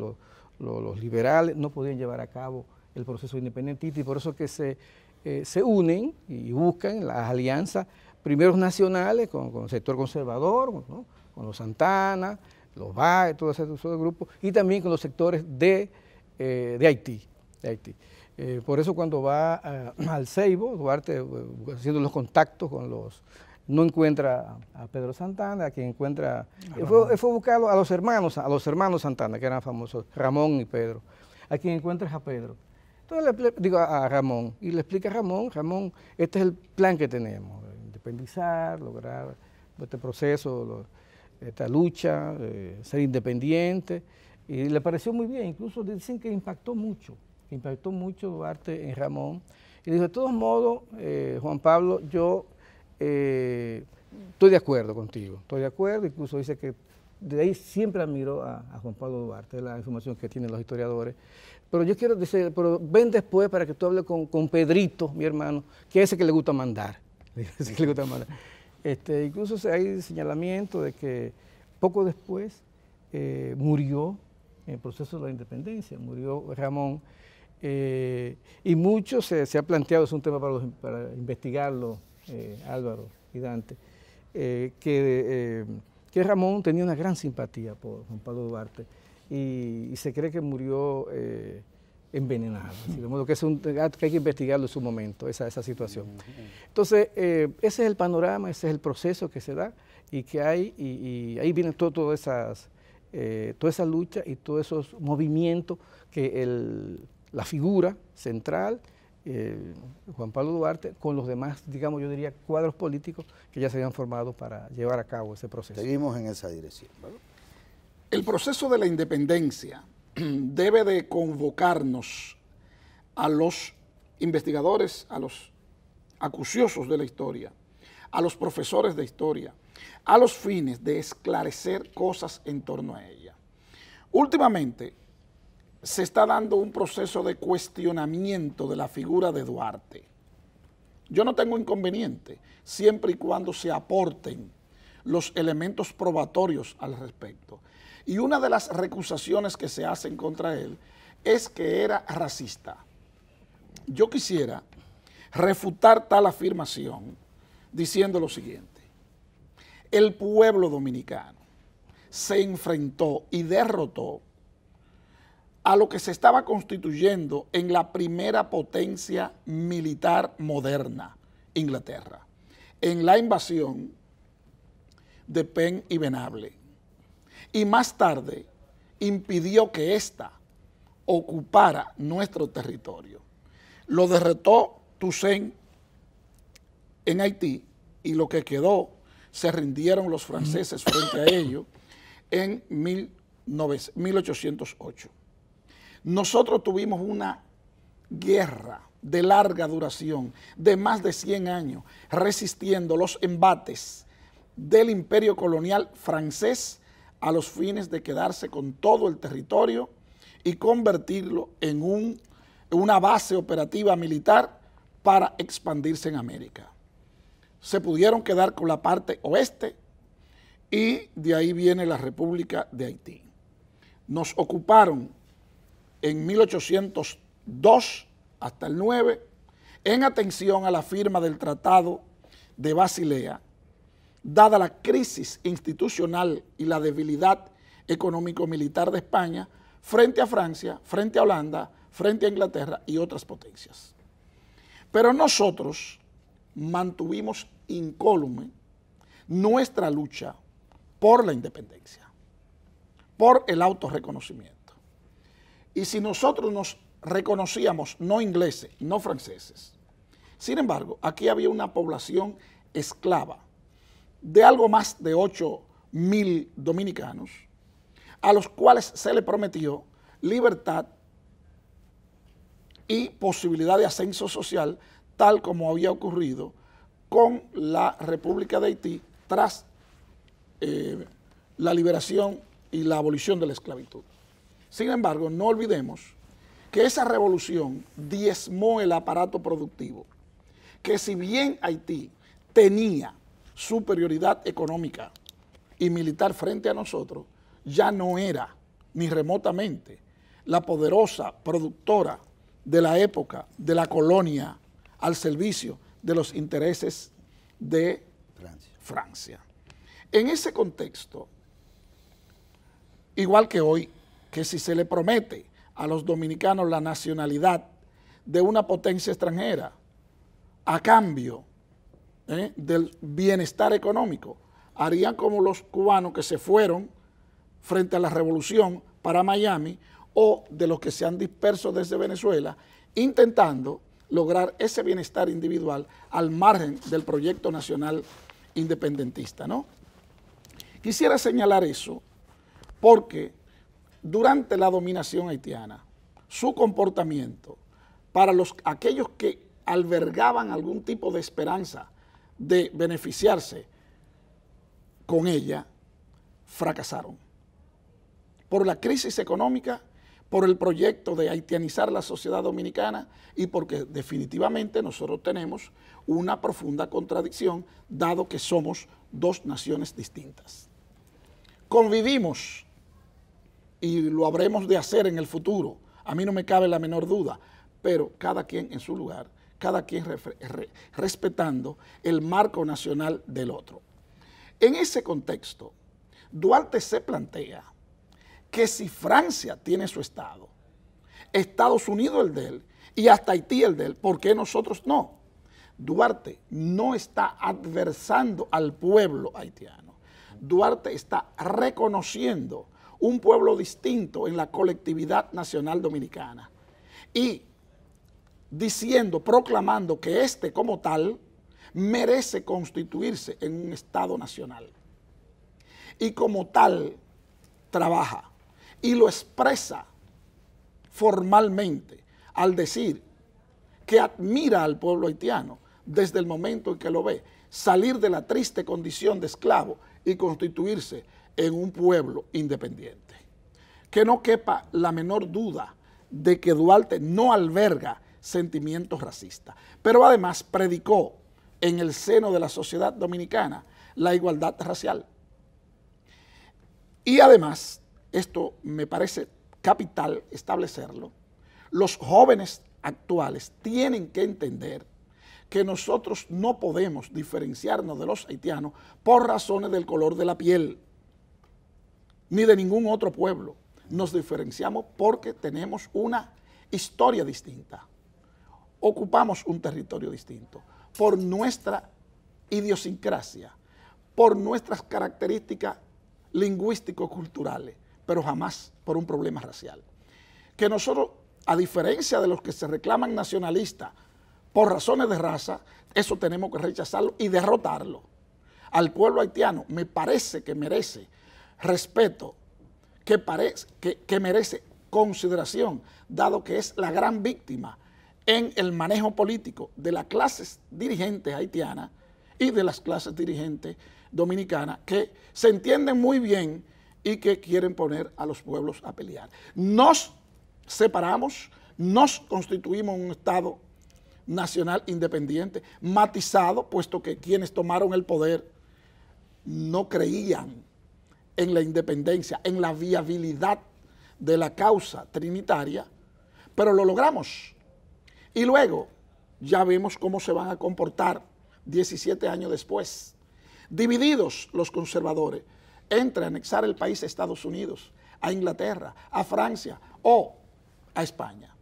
los liberales, no podían llevar a cabo el proceso independentista, y por eso que se unen y buscan las alianzas, primeros nacionales con el sector conservador, ¿no? Con los Santana, los Báez, todo ese grupo, y también con los sectores de Haití. Por eso cuando va al Ceibo, Duarte, haciendo los contactos con no encuentra a Pedro Santana, a quien encuentra, fue a buscar a los hermanos Santana, que eran famosos, Ramón y Pedro. A quien encuentra es a Pedro. Entonces digo a Ramón, y le explica a Ramón, este es el plan que tenemos, independizar, lograr este proceso, esta lucha, ser independiente, y le pareció muy bien, incluso dicen que impactó mucho Duarte en Ramón, y dijo, de todos modos, Juan Pablo, yo estoy de acuerdo contigo, incluso dice que de ahí siempre admiró a Juan Pablo Duarte, la información que tienen los historiadores, pero yo quiero decir, pero ven después para que tú hables con Pedrito, mi hermano, que es ese que le gusta mandar, incluso hay señalamiento de que poco después murió en el proceso de la independencia, murió Ramón, y mucho se ha planteado, es un tema para investigarlo, Álvaro y Dante, que Ramón tenía una gran simpatía por Juan Pablo Duarte y se cree que murió envenenado, así, de modo que, que hay que investigarlo en su momento, esa situación. Entonces, ese es el panorama, ese es el proceso que se da y que hay, y ahí vienen toda esa lucha y todos esos movimientos que la figura central, Juan Pablo Duarte, con los demás, digamos, yo diría, cuadros políticos que ya se habían formado para llevar a cabo ese proceso. Seguimos en esa dirección, ¿verdad? El proceso de la independencia debe de convocarnos a los investigadores, a los acuciosos de la historia, a los profesores de historia, a los fines de esclarecer cosas en torno a ella. Últimamente se está dando un proceso de cuestionamiento de la figura de Duarte. Yo no tengo inconveniente, siempre y cuando se aporten los elementos probatorios al respecto. Y una de las recusaciones que se hacen contra él es que era racista. Yo quisiera refutar tal afirmación diciendo lo siguiente: el pueblo dominicano se enfrentó y derrotó a lo que se estaba constituyendo en la primera potencia militar moderna, Inglaterra, en la invasión de Penn y Venable, y más tarde impidió que ésta ocupara nuestro territorio. Lo derrotó Toussaint en Haití y lo que quedó se rindieron los franceses frente a ellos en 1808. Nosotros tuvimos una guerra de larga duración, de más de 100 años, resistiendo los embates del imperio colonial francés a los fines de quedarse con todo el territorio y convertirlo en una base operativa militar para expandirse en América. Se pudieron quedar con la parte oeste y de ahí viene la República de Haití. Nos ocuparon en 1802 hasta el 9, en atención a la firma del Tratado de Basilea, dada la crisis institucional y la debilidad económico-militar de España frente a Francia, frente a Holanda, frente a Inglaterra y otras potencias. Pero nosotros mantuvimos incólume nuestra lucha por la independencia, por el autorreconocimiento. Y si nosotros nos reconocíamos no ingleses, no franceses, sin embargo, aquí había una población esclava de algo más de 8.000 dominicanos, a los cuales se le prometió libertad y posibilidad de ascenso social, tal como había ocurrido con la República de Haití tras la liberación y la abolición de la esclavitud. Sin embargo, no olvidemos que esa revolución diezmó el aparato productivo, que si bien Haití tenía superioridad económica y militar frente a nosotros, ya no era ni remotamente la poderosa productora de la época de la colonia al servicio de los intereses de Francia. En ese contexto, igual que hoy, que si se le promete a los dominicanos la nacionalidad de una potencia extranjera a cambio del bienestar económico, harían como los cubanos que se fueron frente a la revolución para Miami, o de los que se han disperso desde Venezuela intentando lograr ese bienestar individual al margen del proyecto nacional independentista, ¿no? Quisiera señalar eso porque durante la dominación haitiana, su comportamiento para aquellos que albergaban algún tipo de esperanza de beneficiarse con ella, fracasaron. Por la crisis económica, por el proyecto de haitianizar la sociedad dominicana y porque definitivamente nosotros tenemos una profunda contradicción, dado que somos dos naciones distintas. Convivimos, y lo habremos de hacer en el futuro, a mí no me cabe la menor duda, pero cada quien en su lugar, cada quien respetando el marco nacional del otro. En ese contexto, Duarte se plantea que si Francia tiene su Estado, Estados Unidos el de él y hasta Haití el de él, ¿por qué nosotros no? Duarte no está adversando al pueblo haitiano. Duarte está reconociendo un pueblo distinto en la colectividad nacional dominicana y diciendo, proclamando que este como tal merece constituirse en un Estado nacional. Y como tal trabaja y lo expresa formalmente al decir que admira al pueblo haitiano desde el momento en que lo ve salir de la triste condición de esclavo y constituirse en un pueblo independiente. Que no quepa la menor duda de que Duarte no alberga sentimientos racistas, pero además predicó en el seno de la sociedad dominicana la igualdad racial. Y además, esto me parece capital establecerlo, los jóvenes actuales tienen que entender que nosotros no podemos diferenciarnos de los haitianos por razones del color de la piel, ni de ningún otro pueblo. Nos diferenciamos porque tenemos una historia distinta, ocupamos un territorio distinto, por nuestra idiosincrasia, por nuestras características lingüístico-culturales, pero jamás por un problema racial. Que nosotros, a diferencia de los que se reclaman nacionalistas por razones de raza, eso tenemos que rechazarlo y derrotarlo. Al pueblo haitiano me parece que merece respeto, que merece consideración, dado que es la gran víctima en el manejo político de las clases dirigentes haitianas y de las clases dirigentes dominicanas que se entienden muy bien y que quieren poner a los pueblos a pelear. Nos separamos, nos constituimos un Estado nacional independiente, matizado, puesto que quienes tomaron el poder no creían en la independencia, en la viabilidad de la causa trinitaria, pero lo logramos. Y luego ya vemos cómo se van a comportar 17 años después. Divididos los conservadores entre anexar el país a Estados Unidos, a Inglaterra, a Francia o a España.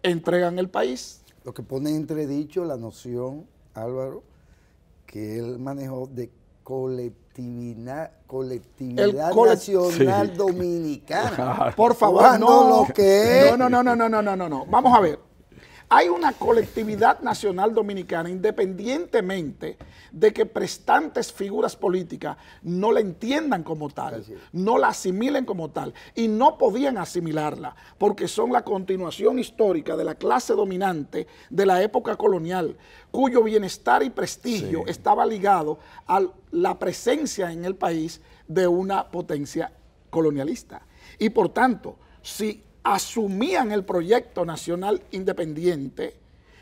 Entregan el país. Lo que pone en entredicho la noción, Álvaro, que él manejó de colectividad nacional sí. Dominicana. Por favor, no. Lo que es. No. Vamos a ver. Hay una colectividad nacional dominicana independientemente de que prestantes figuras políticas no la entiendan como tal, no la asimilen como tal y no podían asimilarla porque son la continuación histórica de la clase dominante de la época colonial, cuyo bienestar y prestigio estaba ligado a la presencia en el país de una potencia colonialista. Y por tanto, si asumían el proyecto nacional independiente,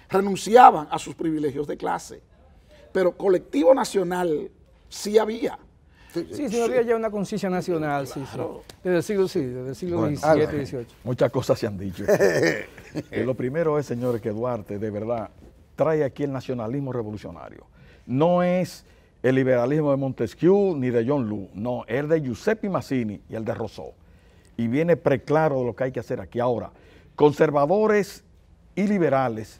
renunciaban a sus privilegios de clase. Pero colectivo nacional sí había. Sí, había ya una conciencia nacional, claro. Desde el siglo XVII y XVIII. Muchas cosas se han dicho. Lo primero es, señores, que Duarte de verdad trae aquí el nacionalismo revolucionario. No es el liberalismo de Montesquieu ni de John Locke, no, es el de Giuseppe Mazzini y el de Rousseau. Y viene preclaro de lo que hay que hacer aquí. Ahora, conservadores y liberales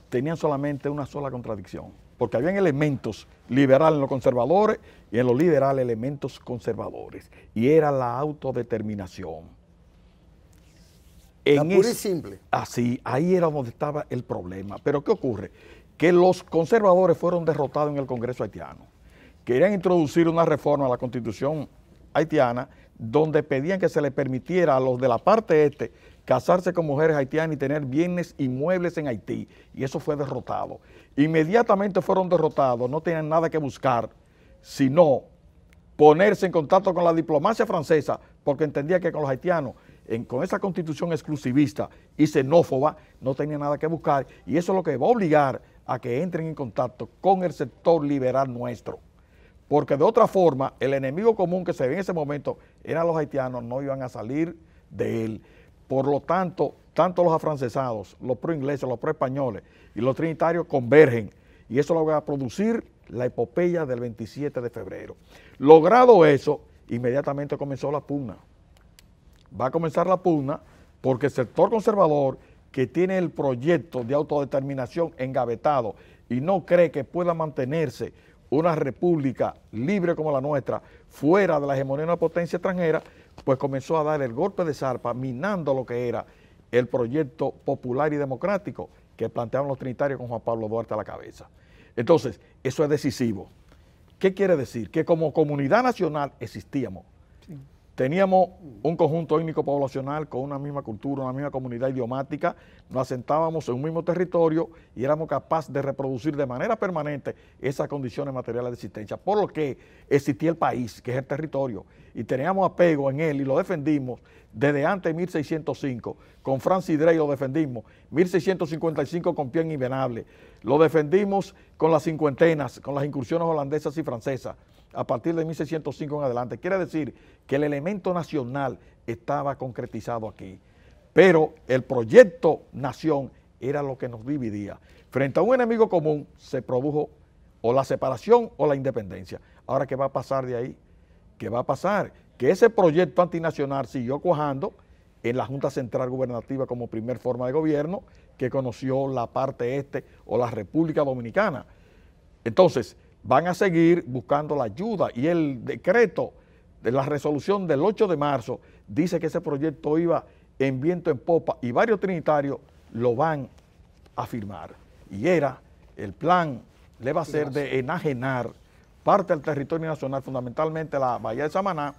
tenían solamente una sola contradicción, porque habían elementos liberales en los conservadores y en los liberales elementos conservadores, y era la autodeterminación. Pura y simple. Así, ahí era donde estaba el problema. Pero ¿qué ocurre? Que los conservadores fueron derrotados en el Congreso haitiano. Querían introducir una reforma a la Constitución haitiana donde pedían que se le permitiera a los de la parte este casarse con mujeres haitianas y tener bienes inmuebles en Haití. Y eso fue derrotado. Inmediatamente fueron derrotados, no tenían nada que buscar, sino ponerse en contacto con la diplomacia francesa, porque entendía que con los haitianos, con esa constitución exclusivista y xenófoba, no tenía nada que buscar, y eso es lo que va a obligar a que entren en contacto con el sector liberal nuestro. Porque de otra forma, el enemigo común que se ve en ese momento eran los haitianos, no iban a salir de él. Por lo tanto, tanto los afrancesados, los pro-ingleses, los pro-españoles y los trinitarios convergen, y eso lo va a producir la epopeya del 27 de febrero. Logrado eso, inmediatamente comenzó la pugna. Va a comenzar la pugna porque el sector conservador, que tiene el proyecto de autodeterminación engavetado y no cree que pueda mantenerse una república libre como la nuestra fuera de la hegemonía de una potencia extranjera, pues comenzó a dar el golpe de zarpa, minando lo que era el proyecto popular y democrático que planteaban los trinitarios con Juan Pablo Duarte a la cabeza. Entonces, eso es decisivo. ¿Qué quiere decir? Que como comunidad nacional existíamos. Sí. Teníamos un conjunto étnico poblacional con una misma cultura, una misma comunidad idiomática, nos asentábamos en un mismo territorio y éramos capaces de reproducir de manera permanente esas condiciones materiales de existencia, por lo que existía el país, que es el territorio, y teníamos apego en él y lo defendimos desde antes de 1605, con Francis Drake lo defendimos, 1655 con Pierre Invenable, lo defendimos con las cincuentenas, con las incursiones holandesas y francesas, a partir de 1605 en adelante. Quiere decir que el elemento nacional estaba concretizado aquí, pero el proyecto nación era lo que nos dividía. Frente a un enemigo común se produjo o la separación o la independencia. Ahora, ¿qué va a pasar de ahí? ¿Qué va a pasar? Que ese proyecto antinacional siguió cuajando en la Junta Central Gubernativa como primer forma de gobierno que conoció la parte este o la República Dominicana. Entonces, van a seguir buscando la ayuda y el decreto de la resolución del 8 de marzo dice que ese proyecto iba en viento en popa y varios trinitarios lo van a firmar. Y era, el plan le va a ser de enajenar parte del territorio nacional, fundamentalmente la Bahía de Samaná,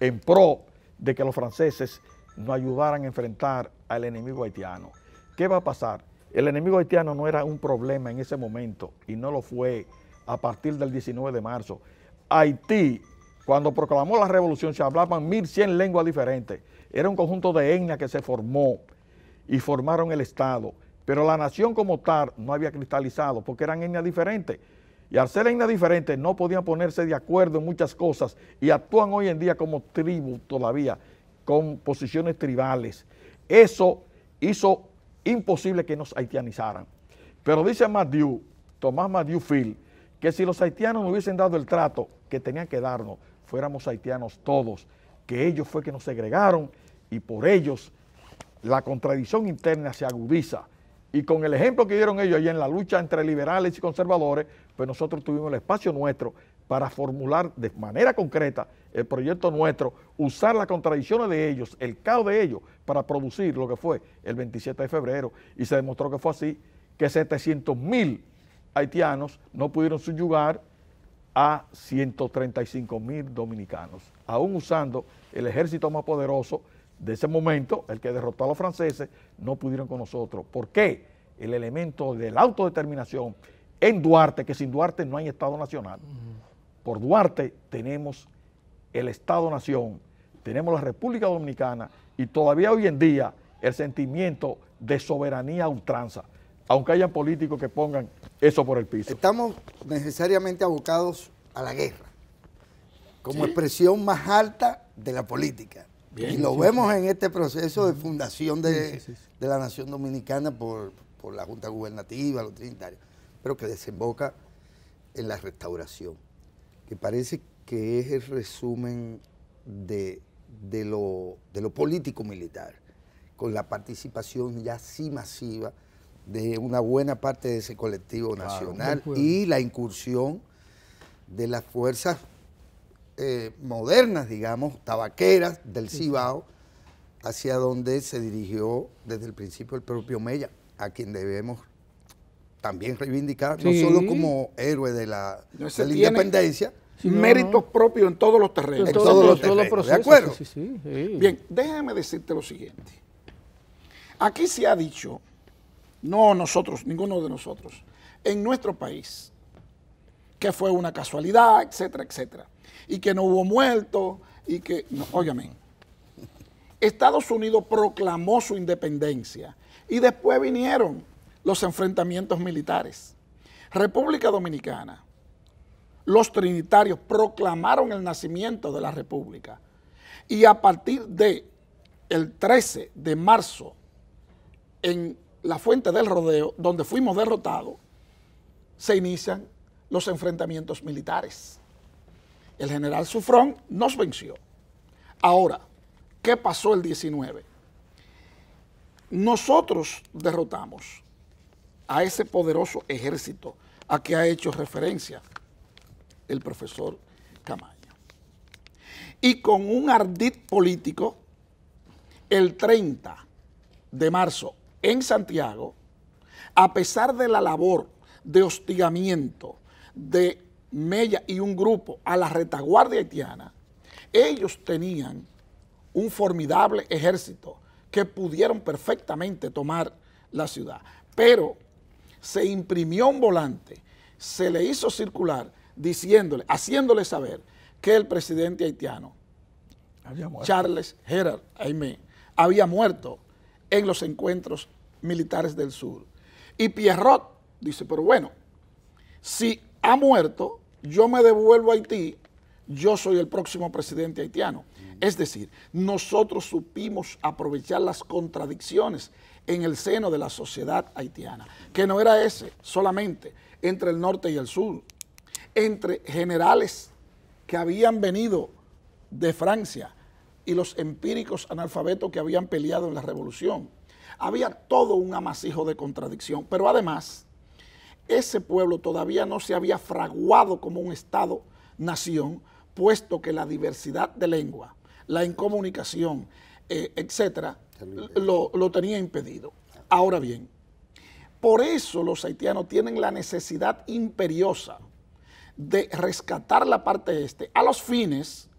en pro de que los franceses nos ayudaran a enfrentar al enemigo haitiano. ¿Qué va a pasar? El enemigo haitiano no era un problema en ese momento y no lo fue a partir del 19 de marzo. Haití, cuando proclamó la revolución, se hablaban 1100 lenguas diferentes. Era un conjunto de etnias que se formó y formaron el Estado. Pero la nación como tal no había cristalizado porque eran etnias diferentes. Y al ser etnias diferentes no podían ponerse de acuerdo en muchas cosas y actúan hoy en día como tribu todavía, con posiciones tribales. Eso hizo imposible que nos haitianizaran. Pero dice Tomás Mathieu Phil, que si los haitianos nos hubiesen dado el trato que tenían que darnos, fuéramos haitianos todos, que ellos fue que nos segregaron y por ellos la contradicción interna se agudiza. Y con el ejemplo que dieron ellos allá en la lucha entre liberales y conservadores, pues nosotros tuvimos el espacio nuestro para formular de manera concreta el proyecto nuestro, usar las contradicciones de ellos, el caos de ellos, para producir lo que fue el 27 de febrero. Y se demostró que fue así, que 700,000 haitianos no pudieron subyugar a 135,000 dominicanos, aún usando el ejército más poderoso de ese momento, el que derrotó a los franceses, no pudieron con nosotros. ¿Por qué? El elemento de la autodeterminación en Duarte, que sin Duarte no hay Estado Nacional. Por Duarte tenemos el Estado-Nación, tenemos la República Dominicana y todavía hoy en día el sentimiento de soberanía a ultranza, aunque hayan políticos que pongan eso por el piso. Estamos necesariamente abocados a la guerra, como expresión más alta de la política. Bien, y lo vemos en este proceso de fundación de la Nación Dominicana por la Junta Gubernativa, los trinitarios, pero que desemboca en la restauración, que parece que es el resumen de lo político-militar, con la participación ya sí masiva de una buena parte de ese colectivo nacional y la incursión de las fuerzas modernas, digamos, tabaqueras del Cibao, hacia donde se dirigió desde el principio el propio Mella, a quien debemos también reivindicar, Sí. no solo como héroe de la Ese tiene independencia, méritos propios en todos los terrenos. En todos los terrenos, ¿de procesos. acuerdo? Sí. Bien, déjame decirte lo siguiente. Aquí se ha dicho, no nosotros, ninguno de nosotros, en nuestro país, que fue una casualidad, etcétera, etcétera, y que no hubo muertos, y que, no, óigame, Estados Unidos proclamó su independencia y después vinieron los enfrentamientos militares. República Dominicana, los trinitarios proclamaron el nacimiento de la República y a partir de el 13 de marzo en la Fuente del Rodeo, donde fuimos derrotados, se inician los enfrentamientos militares. El general Sufrón nos venció. Ahora, ¿qué pasó el 19? Nosotros derrotamos a ese poderoso ejército a que ha hecho referencia el profesor Camaño. Y con un ardid político, el 30 de marzo en Santiago, a pesar de la labor de hostigamiento de Mella y un grupo a la retaguardia haitiana, ellos tenían un formidable ejército que pudieron perfectamente tomar la ciudad. Pero se imprimió un volante, se le hizo circular diciéndole, haciéndole saber que el presidente haitiano, Charles Gerard Aimé, había muerto en los encuentros militares del sur. Y Pierrot dice, pero bueno, si ha muerto, yo me devuelvo a Haití, yo soy el próximo presidente haitiano. Es decir, nosotros supimos aprovechar las contradicciones en el seno de la sociedad haitiana, que no era ese solamente entre el norte y el sur, entre generales que habían venido de Francia y los empíricos analfabetos que habían peleado en la revolución. Había todo un amasijo de contradicción, pero además ese pueblo todavía no se había fraguado como un Estado-nación, puesto que la diversidad de lengua, la incomunicación, etcétera, lo tenía impedido. Ahora bien, por eso los haitianos tienen la necesidad imperiosa de rescatar la parte este a los fines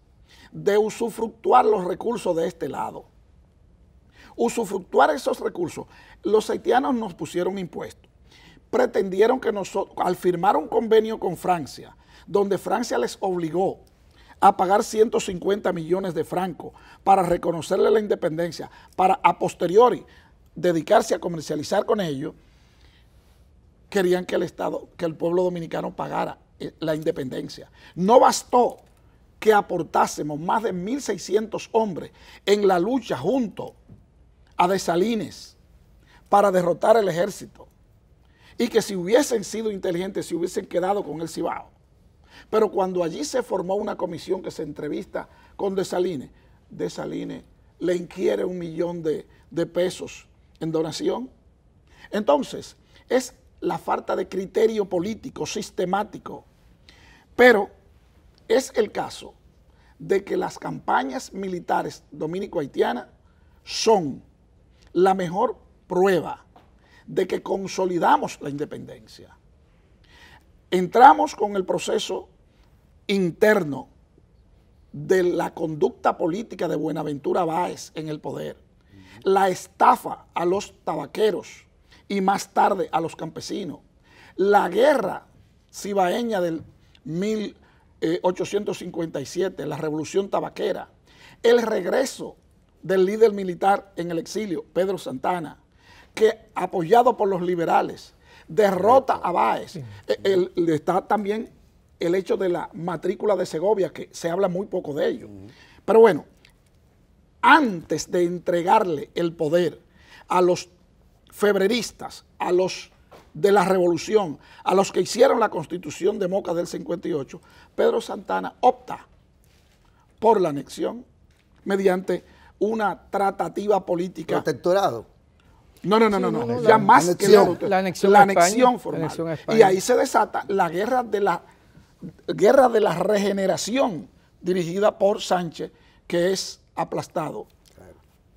de usufructuar los recursos de este lado. Usufructuar esos recursos. Los haitianos nos pusieron impuestos. Pretendieron que nosotros, al firmar un convenio con Francia, donde Francia les obligó a pagar 150 millones de francos para reconocerle la independencia, para a posteriori dedicarse a comercializar con ellos, querían que el Estado, que el pueblo dominicano pagara la independencia. No bastó que aportásemos más de 1.600 hombres en la lucha junto a Dessalines para derrotar el ejército y que si hubiesen sido inteligentes se hubiesen quedado con el Cibao. Pero cuando allí se formó una comisión que se entrevista con Dessalines, Dessalines le inquiere 1 millón de pesos en donación. Entonces, es la falta de criterio político sistemático, pero es el caso de que las campañas militares dominico-haitianas son la mejor prueba de que consolidamos la independencia. Entramos con el proceso interno de la conducta política de Buenaventura Báez en el poder, la estafa a los tabaqueros y más tarde a los campesinos, la guerra cibaeña del 1857, la revolución tabaquera, el regreso del líder militar en el exilio, Pedro Santana, que apoyado por los liberales, derrota a Báez. Está también el hecho de la matrícula de Segovia, que se habla muy poco de ello. Pero bueno, antes de entregarle el poder a los febreristas, a los de la revolución, a los que hicieron la Constitución de Moca del 58, Pedro Santana opta por la anexión mediante una tratativa política. Protectorado. No, ya más que la anexión formal. La anexión a España. Y ahí se desata la guerra de la regeneración dirigida por Sánchez, que es aplastado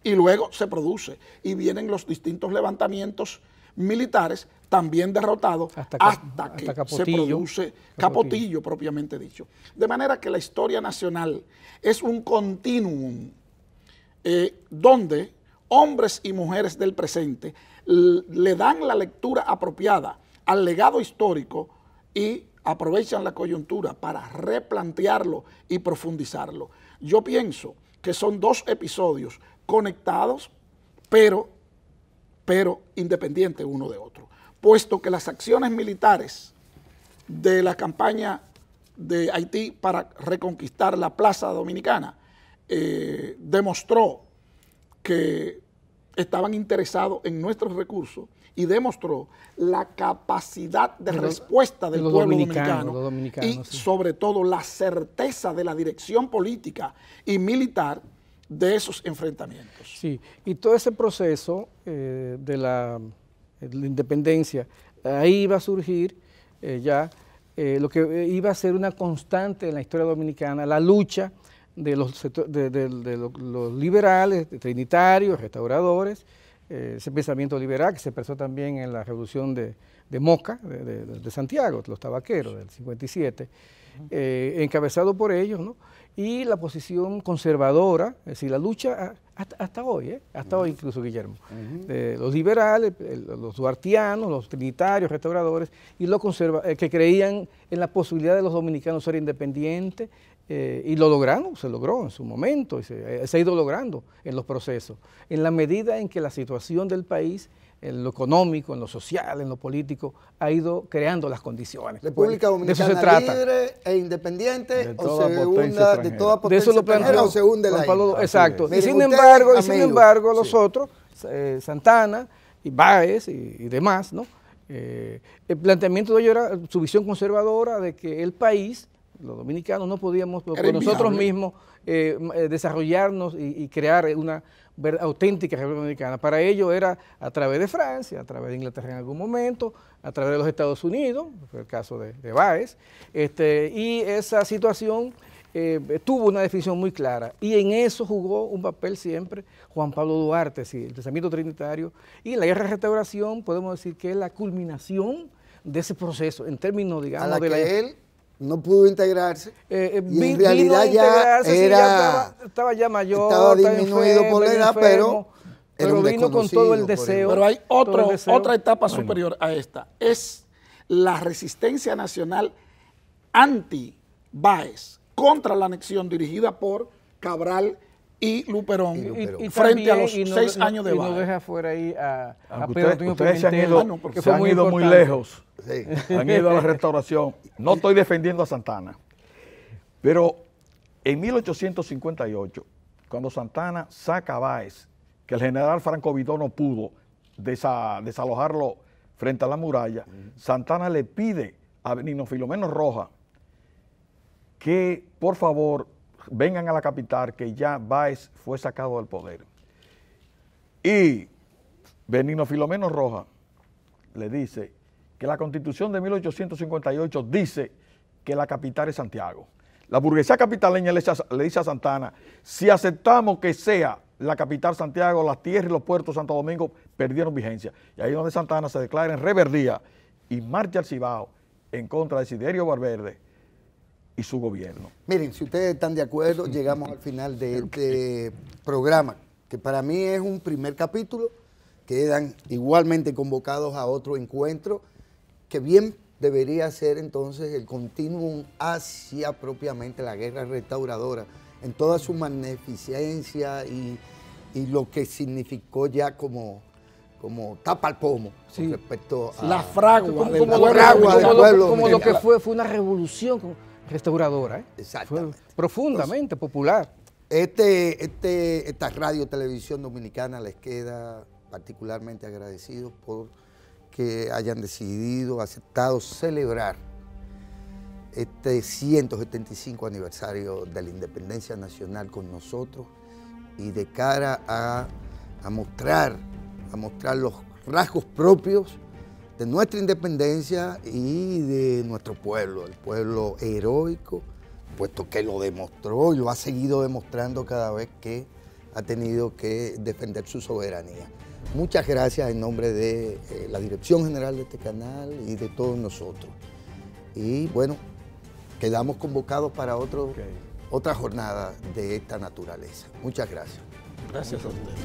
y luego se produce. Y vienen los distintos levantamientos militares, también derrotados, hasta que se produce Capotillo propiamente dicho. De manera que la historia nacional es un continuum donde hombres y mujeres del presente le dan la lectura apropiada al legado histórico y aprovechan la coyuntura para replantearlo y profundizarlo. Yo pienso que son dos episodios conectados, pero independientes uno de otro, puesto que las acciones militares de la campaña de Haití para reconquistar la Plaza Dominicana demostró que estaban interesados en nuestros recursos y demostró la capacidad de respuesta del pueblo dominicano y sobre todo la certeza de la dirección política y militar de esos enfrentamientos. Sí, y todo ese proceso de la independencia, ahí iba a surgir lo que iba a ser una constante en la historia dominicana, la lucha de los liberales, trinitarios, restauradores, ese pensamiento liberal que se expresó también en la revolución de Moca, de Santiago, los tabaqueros del 57, encabezado por ellos, ¿no? Y la posición conservadora, es decir, la lucha hasta hoy, hasta hoy incluso, Guillermo, de los liberales, los duartianos, los trinitarios, restauradores, y los que creían en la posibilidad de los dominicanos ser independientes, y lo lograron, se logró en su momento, y se ha ido logrando en los procesos, en la medida en que la situación del país, en lo económico, en lo social, en lo político, ha ido creando las condiciones. República Dominicana libre e independiente, o segunda de toda potencia de eso lo planteó, o segunda de la exacto. Miren, y sin embargo, los otros, Santana y Báez y demás, ¿no? El planteamiento de ellos era su visión conservadora de que el país, los dominicanos, no podíamos por nosotros mismos desarrollarnos y crear una auténtica República Dominicana. Para ello era a través de Francia, a través de Inglaterra en algún momento, a través de los Estados Unidos, fue el caso de Báez, y esa situación tuvo una definición muy clara, y en eso jugó un papel siempre Juan Pablo Duarte, sí, el pensamiento trinitario, y la guerra de restauración podemos decir que es la culminación de ese proceso, en términos, digamos, de la él no pudo integrarse, y en realidad estaba ya mayor, estaba disminuido por la edad, pero vino con todo el deseo. Pero hay otra etapa superior a esta, es la resistencia nacional anti-Báez contra la anexión dirigida por Cabral y Luperón, y frente a los 6 años de Báez. Y no deja fuera ahí a Pedro Antonio Pimentel, se han ido muy lejos. Sí. Han ido a la restauración. No estoy defendiendo a Santana, pero en 1858, cuando Santana saca a Báez, que el general Franco Vidó no pudo desalojarlo frente a la muralla, Santana le pide a Benigno Filomeno Rojas que por favor vengan a la capital, que ya Báez fue sacado del poder. Y Benigno Filomeno Rojas le dice que la Constitución de 1858 dice que la capital es Santiago. La burguesía capitaleña le dice a Santana, si aceptamos que sea la capital Santiago, las tierras y los puertos de Santo Domingo perdieron vigencia. Y ahí es donde Santana se declara en rebeldía y marcha al Cibao en contra de Desiderio Valverde y su gobierno. Miren, si ustedes están de acuerdo, llegamos al final de este programa, que para mí es un primer capítulo. Quedan igualmente convocados a otro encuentro, que bien debería ser entonces el continuum hacia propiamente la guerra restauradora, en toda su magnificencia y lo que significó ya como tapa al pomo, sí, con respecto a la fragua del pueblo. Como lo que fue una revolución restauradora, exactamente. Fue profundamente popular. Esta radio televisión dominicana les queda particularmente agradecidos por que hayan decidido, aceptado celebrar este 175 aniversario de la independencia nacional con nosotros, y de cara a mostrar los rasgos propios de nuestra independencia y de nuestro pueblo, el pueblo heroico, puesto que lo demostró y lo ha seguido demostrando cada vez que ha tenido que defender su soberanía. Muchas gracias en nombre de la Dirección General de este canal y de todos nosotros. Y bueno, quedamos convocados para otra jornada de esta naturaleza. Muchas gracias. Gracias a ustedes.